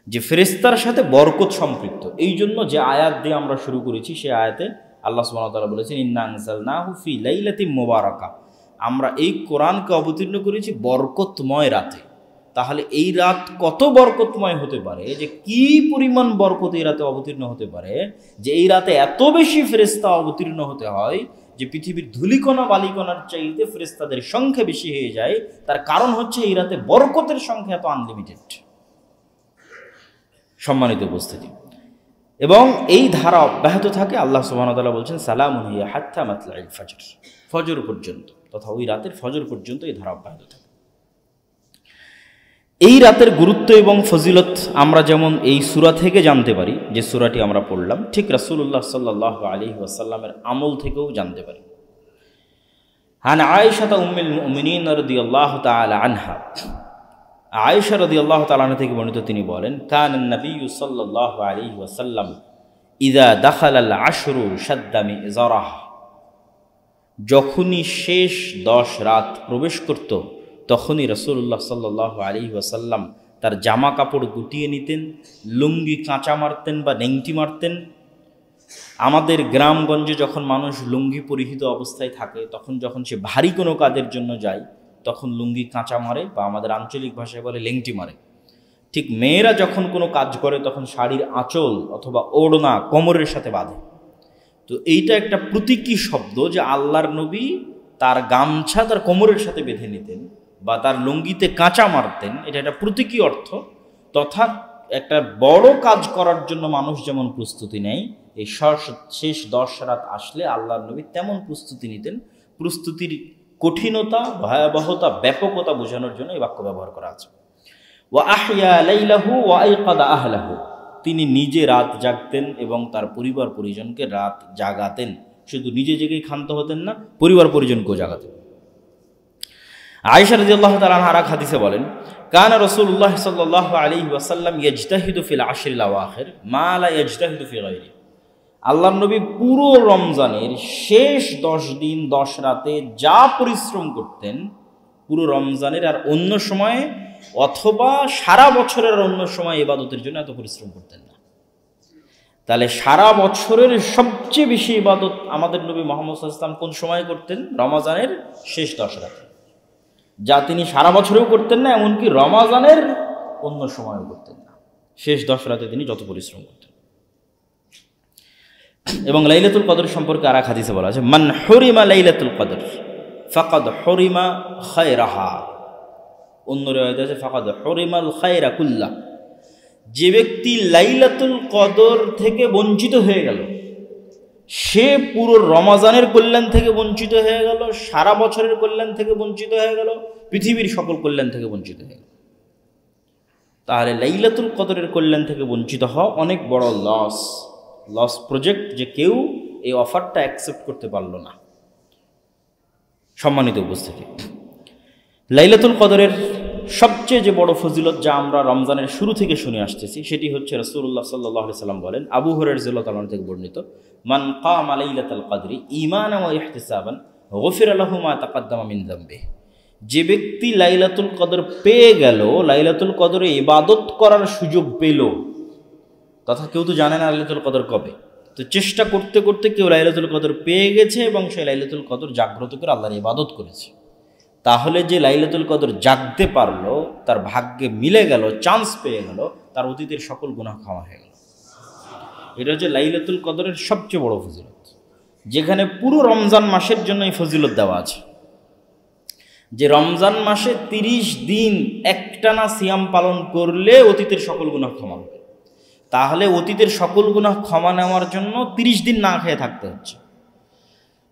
Speaker 1: যে ফেরেশতার সাথে বরকত সম্পৃক্ত। এই জন্য যে আয়াত দিয়ে আমরা শুরু করেছি সেই আয়াতে আল্লাহ সুবহানাহু ওয়া তাআলা বলেছেন ইন্না আনজালনাহু ফি লাইলাতিন মুবারাকা, আমরা এই কোরআনকে অবতীর্ণ করেছি বরকতময় রাতে। তাহলে এই রাত কত বরকতময় হতে পারে, যে কি পরিমাণ বরকত এই রাতে অবতীর্ণ হতে পারে, যে এই রাতে এত বেশি ফেরেশতা অবতীর্ণ হতে হয় যে পৃথিবীর ধূলিকণা বালিকণার চাইতে ফেরেশতাদের সংখ্যা বেশি হয়ে যায়। তার কারণ হচ্ছে এই রাতে বরকতের সংখ্যা এত আনলিমিটেড। সম্মানিত উপস্থিতি, এবং এই ধারা অব্যাহত থাকে। আল্লাহ সুবহানাহু ওয়া তাআলা বলছেন সালামুন হিয়া হাত্তা মাতলাইল ফজর, ফজর পর্যন্ত, তথা ওই রাতের ফজর পর্যন্ত এই ধারা অব্যাহত থাকে। এই রাতের গুরুত্ব এবং ফজিলত আমরা যেমন এই সূরা থেকে জানতে পারি, যে সূরাটি আমরা পড়লাম, ঠিক রাসূলুল্লাহ সাল্লাল্লাহু আলাইহি ওয়াসাল্লামের আমল থেকেও জানতে পারি। আন আয়েশা উম্মুল মুমিনিন রাদিয়াল্লাহু তাআলা আনহা, আয়েশা রাদিয়াল্লাহু তাআলা আনহা থেকে বর্ণিত, তিনি বলেন কানান নবিয়্যু সাল্লাল্লাহু আলাইহি ওয়াসাল্লাম ইযা দাখালাল আশরু শাদ্দা মিযরাহ যখনই শেষ 10 রাত প্রবেশ করত তখনই রাসূলুল্লাহ সাল্লাল্লাহু আলাইহি ওয়াসাল্লাম তার জামা কাপড় গুটিয়ে নিতেন, লুঙ্গি কাঁচা মারতেন বা নেংটি মারতেন। আমাদের গ্রামগঞ্জে যখন মানুষ লুঙ্গি পরিহিত অবস্থায় থাকে, তখন যখন সে ভারী কোনো কাজের জন্য যায় তখন লুঙ্গি কাঁচা মারে বা আমাদের আঞ্চলিক ভাষায় বলে লেংটি মারে। ঠিক মেয়েরা যখন কোনো কাজ করে তখন শাড়ির আঁচল অথবা ওড়না কোমরের সাথে বাঁধে। তো এইটা একটা প্রতীকী শব্দ যে আল্লাহর নবী তার গামছা তার কোমরের সাথে বেঁধে নিতেন বা তার লুঙ্গিতে কাঁচা মারতেন। এটা একটা প্রতীকী অর্থ। তথা একটা বড় কাজ করার জন্য মানুষ যেমন প্রস্তুতি নেয়, এই শেষ 10 রাত আসলে আল্লাহর নবী তেমন প্রস্তুতি নিতেন। প্রস্তুতির কঠিনতা, ভয়াবহতা, ব্যাপকতা বোঝানোর জন্য এই বাক্য ব্যবহার করা আছে। ওয়া আহইয়া লাইলাহু ওয়া আইকাদা আহলাহু, তিনি নিজে রাত জাগতেন এবং তার পরিবার পরিজনকে রাত জাগাতেন। শুধু নিজে জেগেই ক্ষান্ত হতেন না, পরিবার পরিজনকেও জাগাতেন। আয়েশা রাদিয়াল্লাহু তাআলা আনহা এক হাদিসে বলেন, কানা রাসূলুল্লাহ সাল্লাল্লাহু আলাইহি ওয়াসাল্লাম ইয়াজতাহিদু ফিল আশরিল আওয়াখির মা লা ইয়াজতাহিদু ফি গায়রি। আল্লাহর নবী পুরো রমজানের শেষ 10 দিন 10 রাতে যা পরিশ্রম করতেন, পুরো রমজানের আর অন্য সময়ে অথবা সারা বছরের অন্য সময় ইবাদতের জন্য এত পরিশ্রম করতেন না। তাহলে সারা বছরের সবচেয়ে বেশি ইবাদত আমাদের নবী মুহাম্মদ সাল্লাল্লাহু আলাইহি ওয়াসাল্লাম কোন সময় করতেন? রমজানের শেষ 10 রাতে, যা তিনি সারা বছরেও করতেন না, এমনকি রমজানের অন্য সময়ও করতেন না। শেষ 10 রাতে তিনি যত পরিশ্রম করতেন। এবং লাইলাতুল কদর সম্পর্কে আর এক হাদিসে বলা আছে, মান হুরিমা লাইলাতুল কদর ফাকাদ হুরিমা খায়রাহা। অন্য রিওয়ায়াতে আছে ফাকাদ হুরিমাল খায়রা কুল্লা। যে ব্যক্তি লাইলাতুল কদর থেকে বঞ্চিত হয়ে গেল, সে পুরো রমজানের কল্যাণ থেকে বঞ্চিত হয়ে গেল, সারা বছরের কল্যাণ থেকে বঞ্চিত হয়ে গেল, পৃথিবীর সকল কল্যাণ থেকে বঞ্চিত হয়ে গেল। তাহলে লাইলাতুল কদরের কল্যাণ থেকে বঞ্চিত হওয়া অনেক বড় লস প্রজেক্ট, যে কেউ এই অফারটা অ্যাকসেপ্ট করতে পারল না। সম্মানিত উপস্থিতি, লাইলাতুল কদরের সবচেয়ে যে বড় ফজিলত, যা আমরা রমজানের শুরু থেকে শুনে আসতেছি, সেটি হচ্ছে রাসূলুল্লাহ সাল্লাল্লাহু আলাইহি সাল্লাম বলেন, আবু হুরায়রা রাদিয়াল্লাহু তাআলা থেকে বর্ণিত, মান কামা লাইলাতুল কদরি ঈমানান ওয়া ইহতিসাবান গুফিরা লাহু মা তাকাদ্দামা মিন যামবিহি। যে ব্যক্তি লাইলাতুল কদর পেয়ে গেল, লাইলাতুল কদরে ইবাদত করার সুযোগ পেল, তথা কেউ তো জানে না লাইলাতুল কদর কবে, তো চেষ্টা করতে করতে কেউ লাইলাতুল কদর পেয়ে গেছে এবং সে লাইলাতুল কদর জাগ্রত করে আল্লাহর ইবাদত করেছে, তাহলে যে লাইলাতুল কদর জাগতে পারলো, তার ভাগ্যে মিলে গেল, চান্স পেয়ে গেল, তার অতীতের সকল গুনাহ ক্ষমা হয়ে গেল। এটা হচ্ছে লাইলাতুল কদরের সবচেয়ে বড় ফজিলত, যেখানে পুরো রমজান মাসের জন্য এই ফজিলত দেওয়া আছে। যে রমজান মাসে 30 দিন একটানা সিয়াম পালন করলে অতীতের সকল গুনাহ ক্ষমা হবে, তাহলে অতীতের সকল গুনাহ ক্ষমা নেওয়ার জন্য 30 দিন না খেয়ে থাকতে হচ্ছে।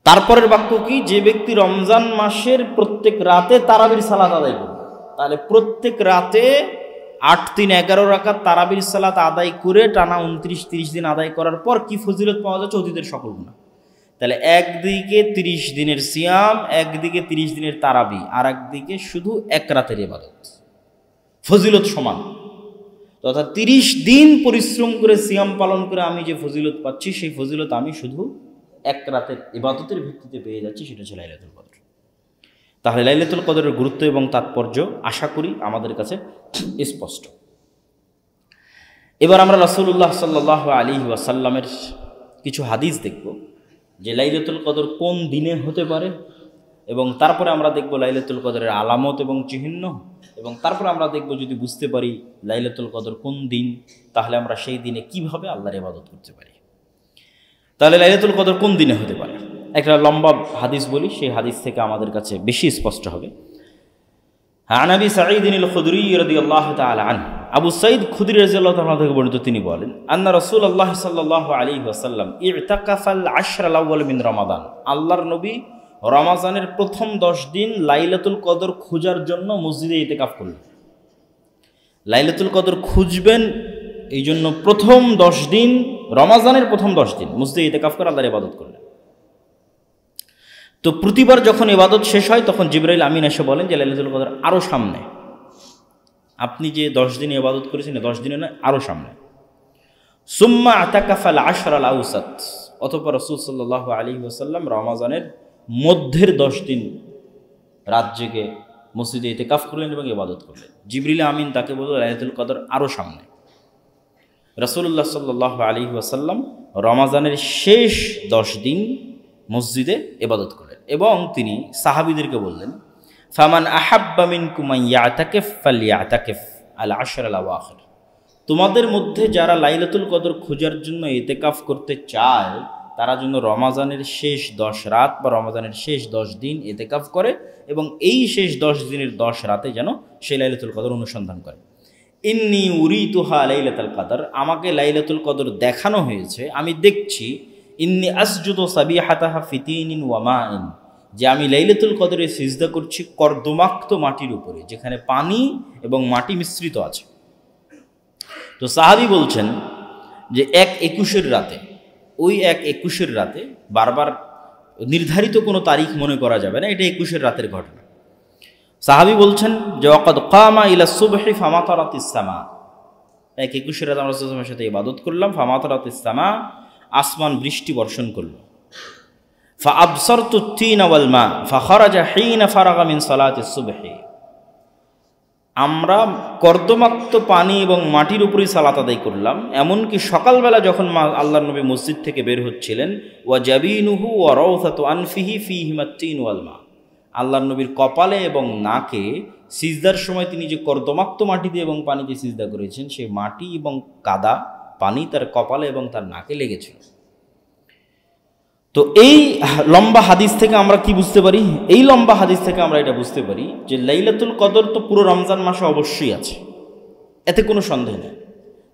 Speaker 1: তারপরের বাক্য কি? যে ব্যক্তি রমজান মাসের প্রত্যেক রাতে তারাবির সালাত আদায় করবে, তাহলে প্রত্যেক রাতে 8-3-11 রাকাত তারাবির সালাত আদায় করে টানা 29-30 দিন আদায় করার পর কি ফজিলত পাওয়া যাচ্ছে? অতীতের সকল গুনাহ। তাহলে একদিকে 30 দিনের সিয়াম, একদিকে 30 দিনের তারাবি, আর একদিকে শুধু এক রাতের ইবাদত, ফজিলত সমান। তথা 30 দিন পরিশ্রম করে সিয়াম পালন করে আমি যে ফজিলত পাচ্ছি, সেই ফজিলত আমি শুধু এক রাতের ইবাদতের ভিত্তিতে পেয়ে যাচ্ছি, সেটা হচ্ছে লাইলাতুল কদর। তাহলে লাইলাতুল কদরের গুরুত্ব এবং তাৎপর্য আশা করি আমাদের কাছে স্পষ্ট। এবার আমরা রাসূলুল্লাহ সাল্লাল্লাহু আলাইহি ওয়াসাল্লামের কিছু হাদিস দেখব যে লাইলাতুল কদর কোন দিনে হতে পারে, এবং তারপরে আমরা দেখব লাইলাতুল কদরের আলামত এবং চিহ্ন, এবং তারপরে আমরা দেখব যদি বুঝতে পারি লাইলাতুল কদর কোন দিন, তাহলে আমরা সেই দিনে কিভাবে আল্লাহর ইবাদত করতে পারি। তাহলে লাইলাতুল কদর কোন দিনে হতে পারে? একটা লম্বা হাদিস বলি, সেই হাদিস থেকে আমাদের কাছে বেশি স্পষ্ট হবে। আন আবি সাঈদ আল-খুদরি রাদিয়াল্লাহু তাআলা আনহু, আবু সাঈদ খুদরি রাদিয়াল্লাহু তাআলা থেকে বর্ণিত, তিনি বলেন, আন্না রাসূলুল্লাহ সাল্লাল্লাহু আলাইহি ওয়াসাল্লাম ইতাকাফাল আশরাল আউয়াল মিন রমাদান। আল্লাহর নবী রমাজানের প্রথম 10 দিন লাইলাতুল কদর খোঁজার জন্য মসজিদে ইতিকাফ করলেন। লাইলাতুল কদর খুঁজবেন, এই জন্য প্রথম 10 দিন, রমাজানের প্রথম 10 দিন মসজিদে ইতিকাফ করে আল্লাহর ইবাদত করলেন। তো প্রতিবার যখন ইবাদত শেষ হয় তখন জিবরাইল আমিন এসে বলেন যে লাইলাতুল কদর আরও সামনে, আপনি যে 10 দিন ইবাদত করেছেন 10 দিনে নয়, আরও সামনে। সুম্মা আতাকাফাল আশরাল আউসাত, অতঃপর রাসূল সাল্লাল্লাহু আলাইহি ওয়াসাল্লাম রমাজানের মধ্যের 10 দিন রাত জেগে মসজিদে ইতিকাফ করলেন এবং ইবাদত করলেন। জিবরিল আমিন তাকে বলল লাইলাতুল কদর আরও সামনে। রাসূলুল্লাহ সাল্লাল্লাহু আলাইহি ওয়াসাল্লাম রমাজানের শেষ 10 দিন মসজিদে ইবাদত করলেন এবং তিনি সাহাবীদেরকে বললেন, ফামান আহাব্বা মিনকুম আন ইয়াতাকিফ ফালইয়াতাকিফ আল আশর আল আওয়াখির, তোমাদের মধ্যে যারা লাইলাতুল কদর খোঁজার জন্য ইতিকাফ করতে চায় তারা যেন রমাজানের শেষ 10 রাত বা রমাজানের শেষ 10 দিন ইতিকাফ করে এবং এই শেষ 10 দিনের 10 রাতে যেন সেই লাইলাতুল কদর অনুসন্ধান করে। ইন্নী উরিতুহা লাইলাতুল কদর, আমাকে লাইলাতুল কদর দেখানো হয়েছে, আমি দেখছি। ইন্নী আসজুদু সাবিহাতাহা ফিতিনিন ওয়া মাইন, যে আমি লাইলাতুল কদরে সিজদা করছি কর্দমাক্ত মাটির উপরে যেখানে পানি এবং মাটি মিশ্রিত আছে। তো সাহাবী বলছেন যে 1/21 রাতে, ওই 1/21 রাতে, বারবার নির্ধারিত কোনো তারিখ মনে করা যাবে না, এটা 21 রাতের ঘটনা। সাহাবী বলছেন যে ওয়াকাদ কামা ইলা সুবহি ফামাতারাতিস সামা, 1/21 রাতে আমরা রাসূলের সাথে ইবাদত করলাম। ফামাতারাতিস সামা, আসমান বৃষ্টি বর্ষণ করল। ফাআবসারতু তিনা ওয়াল মা ফাখারাজা হিনা ফারাগা মিন সালাতিস সুবহি, আমরা কর্দমাক্ত পানি এবং মাটির উপরেই সালাত আদায় করলাম। এমনকি সকালবেলা যখন আল্লাহর নবী মসজিদ থেকে বের হচ্ছিলেন, ওয়া জাবিনুহু ওয়া রাউসাতু আনফিহি ফীহিমা তিন ওয়াল মা, আল্লাহর নবীর কপালে এবং নাকে সিজদার সময় তিনি যে কর্দমাক্ত মাটিতে এবং পানিতে সিজদা করেছেন, সেই মাটি এবং কাদা পানি তার কপালে এবং তার নাকে লেগেছিল। তো এই লম্বা হাদিস থেকে আমরা কি বুঝতে পারি? এই লম্বা হাদিস থেকে আমরা এটা বুঝতে পারি যে লাইলাতুল কদর তো পুরো রমজান মাসে অবশ্যই আছে, এতে কোনো সন্দেহ নেই।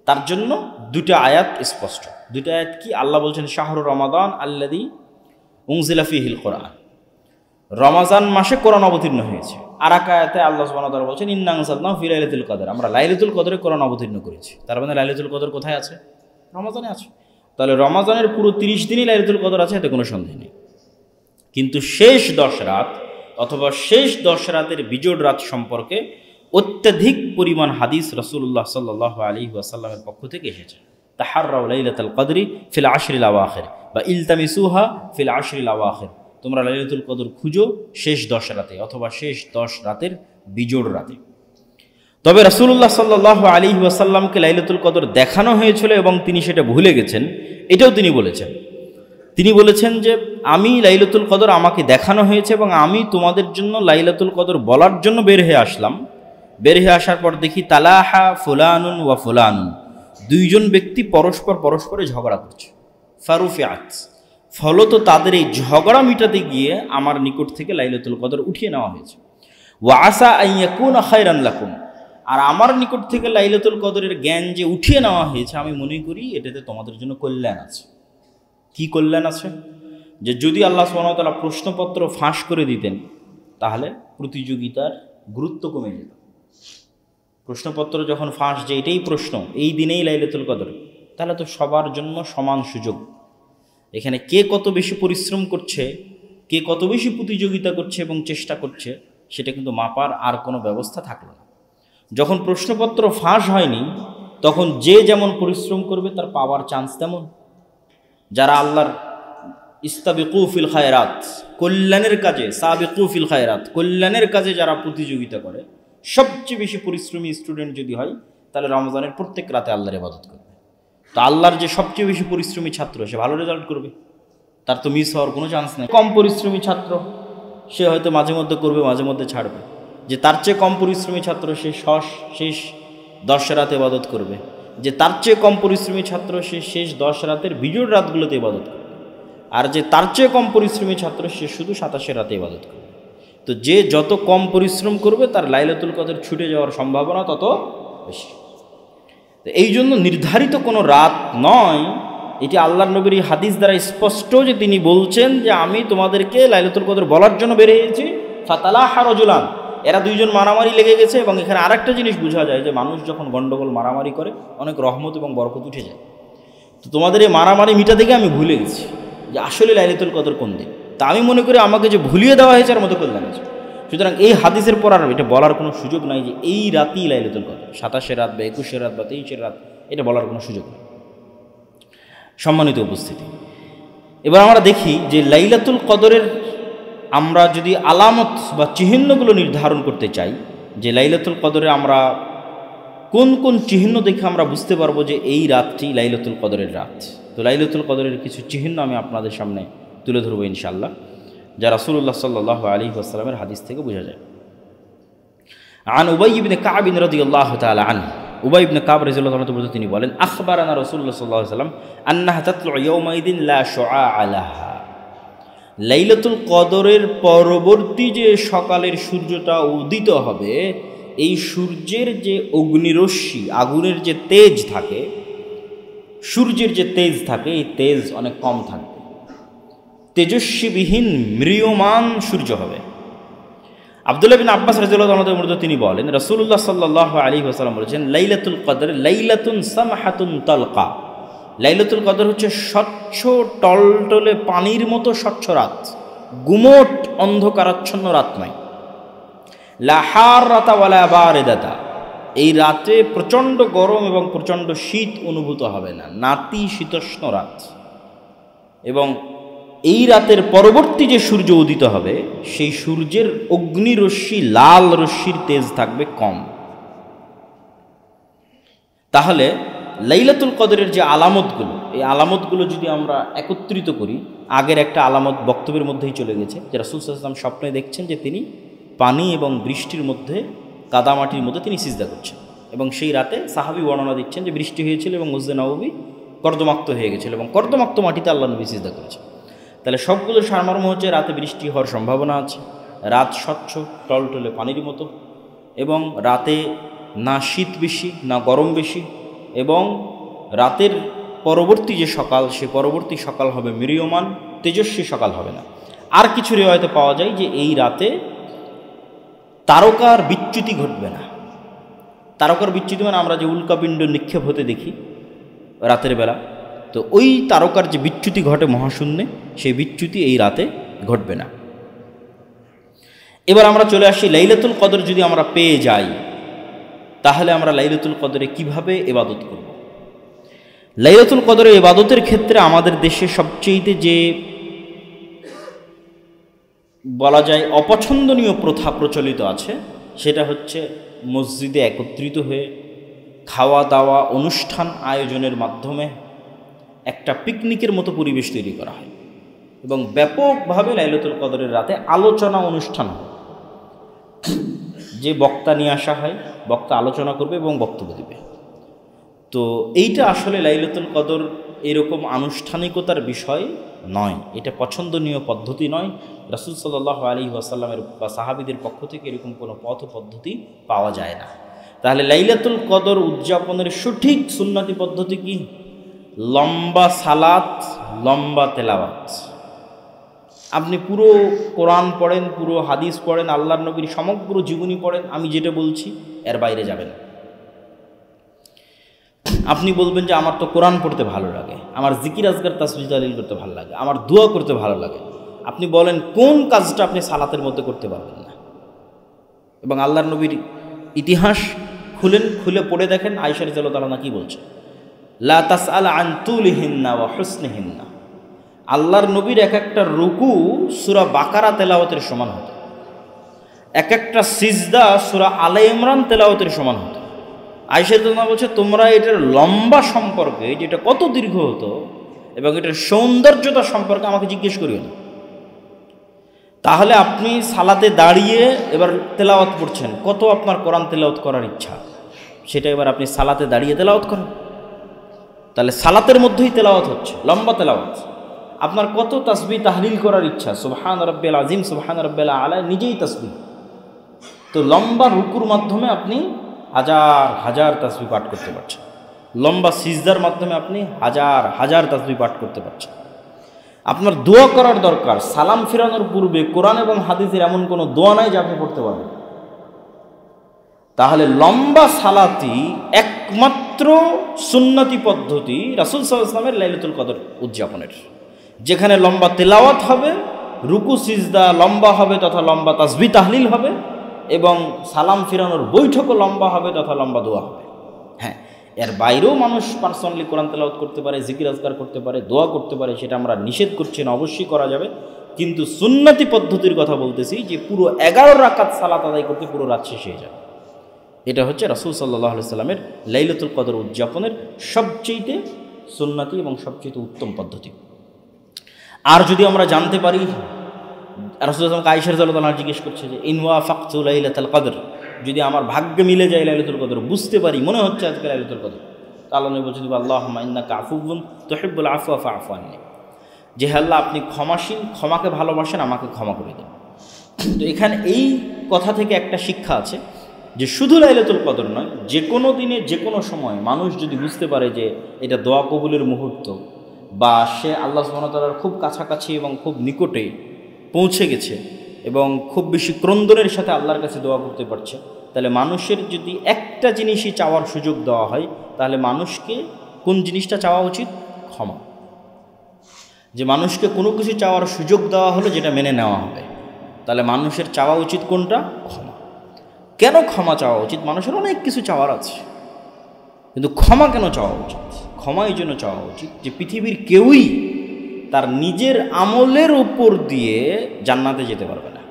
Speaker 1: তার জন্য দুটো আয়াত স্পষ্ট। দুটো আয়াত কি? আল্লাহ বলছেন শাহরু রমাদান আল্লাযী উনজিলা ফীহিল কোরআন, রমাজান মাসে কোরআন অবতীর্ণ হয়েছে। আর এক আয়াতে আল্লাহ সুবহানাহু ওয়া তাআলা বলছেন ইন্না আনজালনাহু ফি লাইলাতুল কদর, আমরা লাইলাতুল কদরে কোরআন অবতীর্ণ করেছি। তার মানে লাইলাতুল কদর কোথায় আছে? রমাজানে আছে। তাহলে রমাজানের পুরো 30 দিনই লাইলাতুল কদর আছে, এতে কোনো সন্দেহ নেই। কিন্তু শেষ 10 রাত অথবা শেষ 10 রাতের বিজোড় রাত সম্পর্কে অত্যধিক পরিমাণ হাদিস রাসূলুল্লাহ সাল্লাল্লাহু আলাইহি ওয়াসাল্লামের পক্ষ থেকে এসেছে। তাহাররাউ লাইলাতুল কদরি ফিল আশরিল আওয়াখির বা ইলতামিসুহা ফিল আশরিল আওয়াখির, তোমরা লাইলাতুল কদর খুঁজো শেষ 10 রাতে অথবা শেষ 10 রাতের বিজোড় রাতে। তবে রাসূলুল্লাহ সাল্লাল্লাহু আলাইহি ওয়াসাল্লামকে লাইলাতুল কদর দেখানো হয়েছিল এবং তিনি সেটা ভুলে গেছেন, এটাও তিনি বলেছেন। তিনি বলেছেন যে আমি লাইলাতুল কদর আমাকে দেখানো হয়েছে এবং আমি তোমাদের জন্য লাইলাতুল কদর বলার জন্য বের হয়ে আসলাম। বের হয়ে আসার পর দেখি তালাহা ফুলানুন ওয়া ফুলানুন, দুইজন ব্যক্তি পরস্পরে ঝগড়া করছে। ফারুফিআত, ফলত তাদের এই ঝগড়া মিটাতে গিয়ে আমার নিকট থেকে লাইলাতুল কদর উঠিয়ে নেওয়া হয়েছে। ওয়া আসা আন ইয়াকুনা খায়রান লাকুম, আর আমার নিকট থেকে লাইলাতুল কদরের জ্ঞান যে উঠিয়ে নেওয়া হয়েছে, আমি মনে করি এটাতে তোমাদের জন্য কল্যাণ আছে। কি কল্যাণ আছে? যে যদি আল্লাহ সুবহানাহু ওয়া তাআলা প্রশ্নপত্র ফাঁস করে দিতেন তাহলে প্রতিযোগিতার গুরুত্ব কমে যেত। প্রশ্নপত্র যখন ফাঁস, যে এটাই প্রশ্ন, এই দিনেই লাইলাতুল কদর, তাহলে তো সবার জন্য সমান সুযোগ। এখানে কে কত বেশি পরিশ্রম করছে, কে কত বেশি প্রতিযোগিতা করছে এবং চেষ্টা করছে, সেটা কিন্তু মাপার আর কোনো ব্যবস্থা থাকলো না। যখন প্রশ্নপত্র ফাঁস হয়নি তখন যে যেমন পরিশ্রম করবে তার পাওয়ার চান্স তেমন। যারা আল্লাহর ইস্তাবিকু ফিল খায়রাত, কল্যাণের কাজে, সাবিকু ফিল খায়রাত, কল্যাণের কাজে যারা প্রতিযোগিতা করে, সবচেয়ে বেশি পরিশ্রমী স্টুডেন্ট যদি হয় তাহলে রমজানের প্রত্যেক রাতে আল্লাহর ইবাদত করবে। তো আল্লাহর যে সবচেয়ে বেশি পরিশ্রমী ছাত্র, সে ভালো রেজাল্ট করবে, তার তো মিস হওয়ার কোনো চান্স নেই। কম পরিশ্রমী ছাত্র সে হয়তো মাঝে মধ্যে করবে, মাঝে মধ্যে ছাড়বে। যে তার চেয়ে কম পরিশ্রমী ছাত্র সে শেষ 10 রাতে ইবাদত করবে। যে তার চেয়ে কম পরিশ্রমী ছাত্র সে শেষ 10 রাতের বিজোড় রাতগুলোতে ইবাদত করবে। আর যে তার চেয়ে কম পরিশ্রমী ছাত্র সে শুধু 27 রাতে ইবাদত করবে। তো যে যত কম পরিশ্রম করবে তার লাইলাতুল কদর ছুটে যাওয়ার সম্ভাবনা তত বেশি। তো এই জন্য নির্ধারিত কোনো রাত নয়, এটি আল্লাহর নবীর এই হাদিস দ্বারা স্পষ্ট যে তিনি বলছেন যে আমি তোমাদেরকে লাইলাতুল কদর বলার জন্য বের হয়েছি। ফাতালাহা রাজুলান, এরা দুইজন মারামারি লেগে গেছে। এবং এখানে আরেকটা জিনিস বোঝা যায় যে মানুষ যখন গন্ডগোল মারামারি করে অনেক রহমত এবং বরকত উঠে যায়। তো তোমাদের এই মারামারি মিটা থেকে আমি ভুলে গেছি যে আসলে লাইলাতুল কদর কোন দিন। তা আমি মনে করি আমাকে যে ভুলিয়ে দেওয়া হয়েছে এর মতো কল্যাণ আছে। সুতরাং এই হাদিসের পর আর এটা বলার কোনো সুযোগ নাই যে এই রাতই লাইলাতুল কদর, 27 রাত বা 21 রাত বা 23 রাত, এটা বলার কোনো সুযোগ নেই। সম্মানিত উপস্থিতি, এবার আমরা দেখি যে লাইলাতুল কদরের আমরা যদি আলামত বা চিহ্নগুলো নির্ধারণ করতে চাই যে লাইলাতুল কদরে আমরা কোন কোন চিহ্ন দেখে আমরা বুঝতে পারবো যে এই রাতটি লাইলাতুল কদরের রাত, তো লাইলাতুল কদরের কিছু চিহ্ন আমি আপনাদের সামনে তুলে ধরবো ইনশাআল্লাহ, যা রাসূলুল্লাহ সাল্লাল্লাহু আলাইহি ওয়াসাল্লামের হাদিস থেকে বোঝা যায়। আন উবাই ইবনে কাব রাদিয়াল্লাহু তাআলা আনহু, উবাই ইবনে কাব রাদিয়াল্লাহু তাআলা তিনি বলেন, আখবারানা রাসূলুল্লাহ সাল্লাল্লাহু আলাইহি ওয়াসাল্লাম আন্নাহা তাতলু ইয়াওমাইদিন লা শুআআ লাহা, লাইলাতুল কদরের পরবর্তী যে সকালের সূর্যটা উদিত হবে, এই সূর্যের যে অগ্নিরশ্মি, আগুনের যে তেজ থাকে, সূর্যের যে তেজ থাকে, এই তেজ অনেক কম থাকবে, তেজস্বীবিহীন ম্রিয়মান সূর্য হবে। আব্দুল্লাহ বিন আব্বাস রাদিয়াল্লাহু তাআলা তিনি বলেন, রাসূলুল্লাহ সাল্লাল্লাহু আলাইহি ওয়াসাল্লাম বলেছেন, লাইলাতুল কদর লাইলাতুন সামহাতুন তালকা, লাইলাতুল কদর হচ্ছে স্বচ্ছ টলটলে পানির মতো স্বচ্ছ রাত, গুমোট অন্ধকারাচ্ছন্ন রাত নয়। লা হাররাতা ওয়ালা বারিদাতা, এই রাতে প্রচণ্ড গরম এবং প্রচণ্ড শীত অনুভূত হবে না, নাতিশীতোষ্ণ রাত। এবং এই রাতের পরবর্তী যে সূর্য উদিত হবে, সেই সূর্যের অগ্নিরশ্মি, লাল রশ্মির তেজ থাকবে কম। তাহলে লাইলাতুল কদরের যে আলামতগুলো, এই আলামতগুলো যদি আমরা একত্রিত করি, আগের একটা আলামত বক্তব্যের মধ্যেই চলে গেছে যে রাসূল সাল্লাল্লাহু আলাইহি ওয়াসাল্লাম স্বপ্নে দেখছেন যে তিনি পানি এবং বৃষ্টির মধ্যে, কাদামাটির মধ্যে তিনি সিজদা করছেন, এবং সেই রাতে সাহাবী বর্ণনা দিচ্ছেন যে বৃষ্টি হয়েছিল এবং মসজিদে নববী কর্দমাক্ত হয়ে গেছিল এবং কর্দমাক্ত মাটিতে আল্লাহ নবী সিজদা করেছেন। তাহলে সবগুলো সারমর্ম হচ্ছে রাতে বৃষ্টি হওয়ার সম্ভাবনা আছে, রাত স্বচ্ছ টলটলে পানির মতো, এবং রাতে না শীত বেশি না গরম বেশি, এবং রাতের পরবর্তী যে সকাল, সে পরবর্তী সকাল হবে ম্রিয়মান, তেজস্বী সকাল হবে না। আর কিছু রিওয়ায়েতে পাওয়া যায় যে এই রাতে তারকার বিচ্যুতি ঘটবে না। তারকার বিচ্যুতি মানে আমরা যে উল্কাপিণ্ড নিক্ষেপ হতে দেখি রাতের বেলা, তো ওই তারকার যে বিচ্যুতি ঘটে মহাশূন্যে, সেই বিচ্যুতি এই রাতে ঘটবে না। এবার আমরা চলে আসি লাইলাতুল কদর যদি আমরা পেয়ে যাই, তাহলে আমরা লাইলাতুল কদরে কিভাবে ইবাদত করব। লাইলাতুল কদরের ইবাদতের ক্ষেত্রে আমাদের দেশে সবচেয়ে যে বলা যায় অপছন্দনীয় প্রথা প্রচলিত আছে, সেটা হচ্ছে মসজিদে একত্রিত হয়ে খাওয়া দাওয়া অনুষ্ঠান আয়োজনের মাধ্যমে একটা পিকনিকের মতো পরিবেশ তৈরি করা হয়, এবং ব্যাপকভাবে লাইলাতুল কদরের রাতে আলোচনা অনুষ্ঠান হয়, যে বক্তা নিয়ে আসা হয়, বক্তা আলোচনা করবে এবং বক্তব্য দেবে। তো এইটা আসলে লাইলাতুল কদর এরকম আনুষ্ঠানিকতার বিষয় নয়, এটা পছন্দনীয় পদ্ধতি নয়। রাসূল সাল্লাল্লাহু আলাইহি ওয়াসাল্লামের বা সাহাবীদের পক্ষ থেকে এরকম কোনো পথ পদ্ধতি পাওয়া যায় না। তাহলে লাইলাতুল কদর উদযাপনের সঠিক সুন্নতি পদ্ধতি কি? লম্বা সালাত, লম্বা তেলাওয়াত। আপনি পুরো কোরআন পড়েন, পুরো হাদিস পড়েন, আল্লাহর নবীর সমগ্র জীবনী পড়েন, আমি যেটা বলছি এর বাইরে যাবেন। আপনি বলবেন যে আমার তো কোরআন পড়তে ভালো লাগে, আমার জিকির আজকার তাসবিহ তাহলিল করতে ভালো লাগে, আমার দোয়া করতে ভালো লাগে। আপনি বলেন কোন কাজটা আপনি সালাতের মধ্যে করতে পারবেন না? এবং আল্লাহর নবীর ইতিহাস খুলে পড়ে দেখেন, আয়েশা রাদিয়াল্লাহু তাআলা কি বলছে, লা তাসআল আন তুলিহিন্না ওয়া হুসনিহিন্না। আল্লাহর নবীর এক একটা রুকু সূরা বাকারা তেলাওয়াতের সমান হতো, এক একটা সিজদা সূরা আলে ইমরান তেলাওয়াতের সমান হতো। আয়েশা রাদিয়াল্লাহু বলছে, তোমরা এটার লম্বা সম্পর্কে, যেটা কত দীর্ঘ হতো এবং এটার সৌন্দর্যতা সম্পর্কে আমাকে জিজ্ঞেস করিও না। তাহলে আপনি সালাতে দাঁড়িয়ে এবার তেলাওয়াত পড়ছেন, কত আপনার কোরআন তেলাওয়াত করার ইচ্ছা, সেটা এবার আপনি সালাতে দাঁড়িয়ে তেলাওয়াত করেন। তাহলে সালাতের মধ্যেই তেলাওয়াত হচ্ছে, লম্বা তেলাওয়াত। আপনার কত তাসবিহ তাহলিল করার ইচ্ছা, সুবহান রাব্বিল আযীম, সুবহান রাব্বিল আলা, নিজেই তাসবিহ। তো লম্বা রুকুর মাধ্যমে আপনি হাজার হাজার তাসবিহ পাঠ করতে পারছেন, লম্বা সিজদার মাধ্যমে আপনি হাজার হাজার তাসবিহ পাঠ করতে পারছেন। আপনার দোয়া করার দরকার, সালাম ফেরানোর পূর্বে কোরআন এবং হাদিসের এমন কোনো দোয়া নাই যে আপনি পড়তে পারবেন। তাহলে লম্বা সালাতই একমাত্র সুন্নতি পদ্ধতি রাসূল সাল্লাল্লাহু আলাইহি ওয়াসাল্লামের লাইলাতুল কদর উদযাপনের, যেখানে লম্বা তেলাওয়াত হবে, রুকু সিজদা লম্বা হবে তথা লম্বা তাসবিহ তাহলিল হবে, এবং সালাম ফিরানোর বৈঠকও লম্বা হবে তথা লম্বা দোয়া হবে। হ্যাঁ, এর বাইরেও মানুষ পার্সোনালি কোরআন তেলাওয়াত করতে পারে, জিকির আজকার করতে পারে, দোয়া করতে পারে, সেটা আমরা নিষেধ করছি না, অবশ্যই করা যাবে। কিন্তু সুন্নতি পদ্ধতির কথা বলতেছি যে পুরো 11 রাকাত সালাত আদায় করতে পুরো রাত শেষ হয়ে যায়। এটা হচ্ছে রাসূল সাল্লাল্লাহু আলাইহি সাল্লামের লাইলাতুল কদর উদযাপনের সবচেয়ে সুন্নতি এবং সবচেয়ে উত্তম পদ্ধতি। আর যদি আমরা জানতে পারি, রাসূল সাল্লাল্লাহু আয়েশা রাদিয়াল্লাহু আনহা জিজ্ঞেস করছে যে ইন ওয়াফাকতু লাইলাতুল কদর, যদি আমার ভাগ্যে মিলে যায় লাইলাতুল কদর, বুঝতে পারি মনে হচ্ছে আজকে লাইলাতুল কদর, আল্লাহ নবী বলছেন আল্লাহুম্মা ইন্নাকা আফুউন তুহিব্বুল আফওয়া ফাআফু আননি, যে আল্লাহ আপনি ক্ষমাশীল, ক্ষমাকে ভালোবাসেন, আমাকে ক্ষমা করে দেন। তো এখানে এই কথা থেকে একটা শিক্ষা আছে যে শুধু লাইলাতুল কদর নয়, যে কোনো দিনে যে কোনো সময় মানুষ যদি বুঝতে পারে যে এটা দোয়া কবুলের মুহূর্ত বা সে আল্লাহ সুবহানাহু ওয়া তাআলার খুব কাছাকাছি এবং খুব নিকটে পৌঁছে গেছে এবং খুব বেশি ক্রন্দনের সাথে আল্লাহর কাছে দোয়া করতে পারছে, তাহলে মানুষের যদি একটা জিনিসই চাওয়ার সুযোগ দেওয়া হয়, তাহলে মানুষকে কোন জিনিসটা চাওয়া উচিত? ক্ষমা। যে মানুষকে কোনো কিছু চাওয়ার সুযোগ দেওয়া হলো যেটা মেনে নেওয়া হবে, তাহলে মানুষের চাওয়া উচিত কোনটা? ক্ষমা। কেন ক্ষমা চাওয়া উচিত? মানুষের অনেক কিছু চাওয়ার আছে, কিন্তু ক্ষমা কেন চাওয়া উচিত? ক্ষমা এই জন্য চাওয়া উচিত যে পৃথিবীর কেউই তার নিজের আমলের উপর দিয়ে জান্নাতে যেতে পারবে না।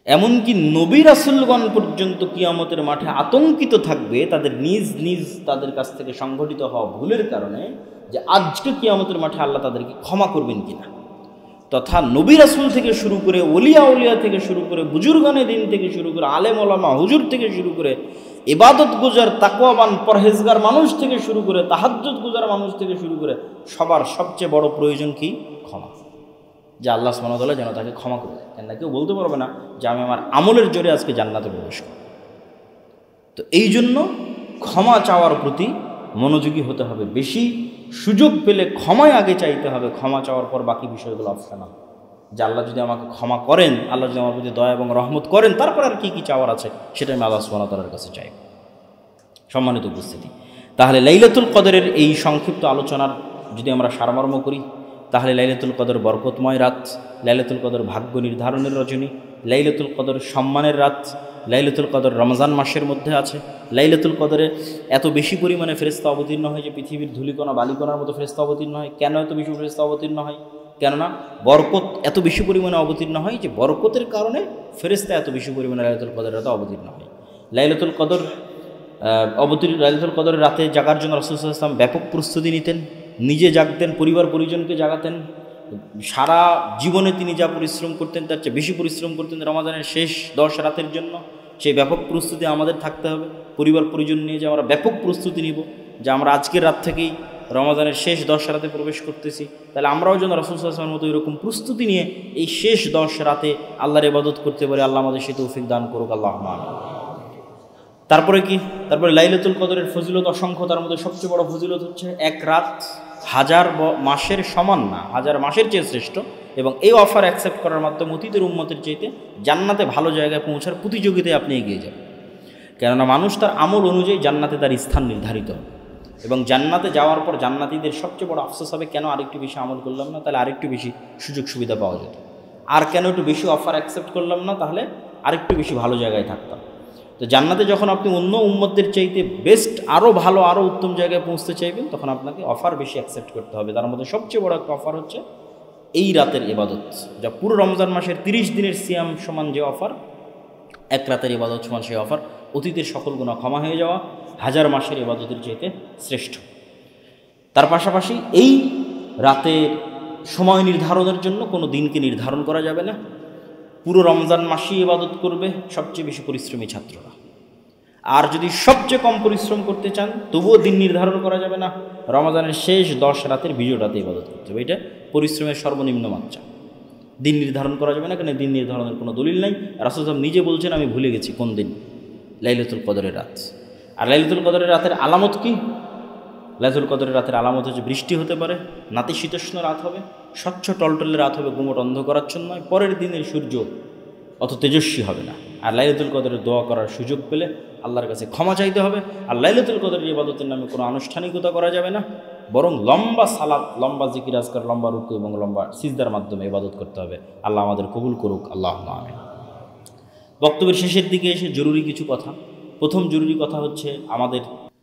Speaker 1: এমনকি নবী রাসূলগণ পর্যন্ত কিয়ামতের মাঠে আতঙ্কিত থাকবে তাদের নিজ নিজ তাদের কাছ থেকে সংঘটিত হওয়া ভুলের কারণে, যে আজকে কিয়ামতের মাঠে আল্লাহ তাদেরকে ক্ষমা করবেন কিনা। তথা নবী রাসূল থেকে শুরু করে ওলিয়া উলিয়া থেকে শুরু করে বুজুর্গানে দিন থেকে শুরু করে আলেম ওলামা হুজুর থেকে শুরু করে ইবাদত গুজার তাকওয়াবান পরহেজগার মানুষ থেকে শুরু করে তাহাজ্জুদ গুজার মানুষ থেকে শুরু করে সবার সবচেয়ে বড় প্রয়োজন কি? ক্ষমা। যে আল্লাহ সুবহানাহু ওয়া তাআলা যেন তাকে ক্ষমা করে দেয়। কেন না কেউ বলতে পারবে না যে আমি আমার আমলের জোরে আজকে জান্নাতে প্রবেশ করব। তো এই জন্য ক্ষমা চাওয়ার প্রতি মনোযোগী হতে হবে। বেশি সুযোগ পেলে ক্ষমায় আগে চাইতে হবে, ক্ষমা চাওয়ার পর বাকি বিষয়গুলো অপশনাল। যে আল্লাহ যদি আমাকে ক্ষমা করেন, আল্লাহ যদি আমার প্রতি দয়া এবং রহমত করেন, তারপর আর কি কি চাওয়ার আছে সেটা আমি আল্লাহ সুবহানাহু ওয়া তাআলার কাছে চাই। সম্মানিত উপস্থিতি, তাহলে লাইলাতুল কদরের এই সংক্ষিপ্ত আলোচনার যদি আমরা সারমর্ম করি, তাহলে লাইলাতুল কদর বরকতময় রাত, লাইলাতুল কদর ভাগ্য নির্ধারণের রজনী, লাইলাতুল কদর সম্মানের রাত, লাইলাতুল কদর রমজান মাসের মধ্যে আছে। লাইলাতুল কদরে এত বেশি পরিমাণে ফেরেশতা অবতীর্ণ হয় যে পৃথিবীর ধূলিকণা বালিকণার মতো ফেরেশতা অবতীর্ণ হয়। কেন এত বেশি ফেরেশতা অবতীর্ণ হয়? কেননা বরকত এত বেশি পরিমাণে অবতীর্ণ হয় যে বরকতের কারণে ফেরেশতা এত বেশি পরিমাণে লাইলাতুল কদরের রাতে অবতীর্ণ হয়। লাইলাতুল কদরের রাতে জাগার জন্য রাসূল সাল্লাল্লাহু আলাইহি ওয়াসাল্লাম ব্যাপক প্রস্তুতি নিতেন, নিজে জাগতেন, পরিবার পরিজনকে জাগাতেন। সারা জীবনে তিনি যা পরিশ্রম করতেন তার চেয়ে বেশি পরিশ্রম করতেন রমাদানের শেষ 10 রাতের জন্য। সেই ব্যাপক প্রস্তুতি আমাদের থাকতে হবে। পরিবার পরিজন নিয়ে যে আমরা ব্যাপক প্রস্তুতি নিব, যে আমরা আজকের রাত থেকেই রমাদানের শেষ 10 রাতে প্রবেশ করতেছি, তাহলে আমরাও যেন রাসূল সাল্লাল্লাহু আলাইহি ওয়াসাল্লামের মতো এরকম প্রস্তুতি নিয়ে এই শেষ 10 রাতে আল্লাহর ইবাদত করতে পারি। আল্লাহ আমাদের সেই তৌফিক দান করুক, আল্লাহুম্মা আমিন। তারপরে কি? তারপরে লাইলাতুল কদরের ফজিলত অসংখ্য। তার মধ্যে সবচেয়ে বড় ফজিলত হচ্ছে এক রাত 1000 মাসের সমান না, 1000 মাসের চেয়ে শ্রেষ্ঠ। এবং এই অফার অ্যাকসেপ্ট করার মাধ্যমে অতীতের উম্মতের চাইতে জান্নাতে ভালো জায়গায় পৌঁছার প্রতিযোগিতায় আপনি এগিয়ে যাবেন। কেননা মানুষ তার আমল অনুযায়ী জান্নাতে তার স্থান নির্ধারিত হবে। এবং জান্নাতে যাওয়ার পর জান্নাতীদের সবচেয়ে বড় আফসোস হবে, কেন আরেকটু বেশি আমল করলাম না, তাহলে আরেকটু বেশি সুযোগ সুবিধা পাওয়া যেত। আর কেন একটু বেশি অফার অ্যাকসেপ্ট করলাম না, তাহলে আরেকটু বেশি ভালো জায়গায় থাকতাম। তো জান্নাতে যখন আপনি অন্য উম্মতদের চাইতে বেস্ট, আরও ভালো, আরও উত্তম জায়গায় পৌঁছতে চাইবেন, তখন আপনাকে অফার বেশি অ্যাকসেপ্ট করতে হবে। তার মধ্যে সবচেয়ে বড় একটা অফার হচ্ছে এই রাতের ইবাদত, যা পুরো রমজান মাসের 30 দিনের সিয়াম সমান যে অফার, এক রাতের ইবাদত সমান সেই অফার। অতীতের সকল গুনাহ ক্ষমা হয়ে যাওয়া 1000 মাসের ইবাদতের চাইতে শ্রেষ্ঠ। তার পাশাপাশি এই রাতের সময় নির্ধারণের জন্য কোনো দিনকে নির্ধারণ করা যাবে না। পুরো রমজান মাসই ইবাদত করবে সবচেয়ে বেশি পরিশ্রমী ছাত্ররা। আর যদি সবচেয়ে কম পরিশ্রম করতে চান, তবুও দিন নির্ধারণ করা যাবে না। রমজানের শেষ 10 রাতের বিজয় রাতে ইবাদত করতে হবে। এটা পরিশ্রমের সর্বনিম্ন মাত্রা। দিন নির্ধারণ করা যাবে না, কারণ দিন নির্ধারণের কোনো দলিল নাই। রাসূল সাল্লাল্লাহু নিজে বলছেন, আমি ভুলে গেছি কোন দিন। লাইলাতুল কদরের রাত। আর লাইলাতুল কদরের রাতের আলামত কি? লাইলাতুল কদরের রাতের আলামত হচ্ছে বৃষ্টি হতে পারে, নাতিশীতোষ্ণ রাত হবে, স্বচ্ছ টলটলে রাত হবে, গুমট অন্ধকারাচ্ছন্ন নয়, পরের দিনের সূর্য অত তেজস্বী হবে না। আর লাইলাতুল কদরের দোয়া করার সুযোগ পেলে আল্লাহর কাছে ক্ষমা চাইতে হবে। আর লাইলাতুল কদরের ইবাদতের নামে কোনো আনুষ্ঠানিকতা করা যাবে না, বরং লম্বা সালাত, লম্বা জিকির আজকার, লম্বা রুকু এবং লম্বা সিজদার মাধ্যমে ইবাদত করতে হবে। আল্লাহ আমাদের কবুল করুক, আল্লাহুম্মা আমিন। বক্তব্যের শেষের দিকে এসে জরুরি কিছু কথা। প্রথম জরুরি কথা হচ্ছে, আমাদের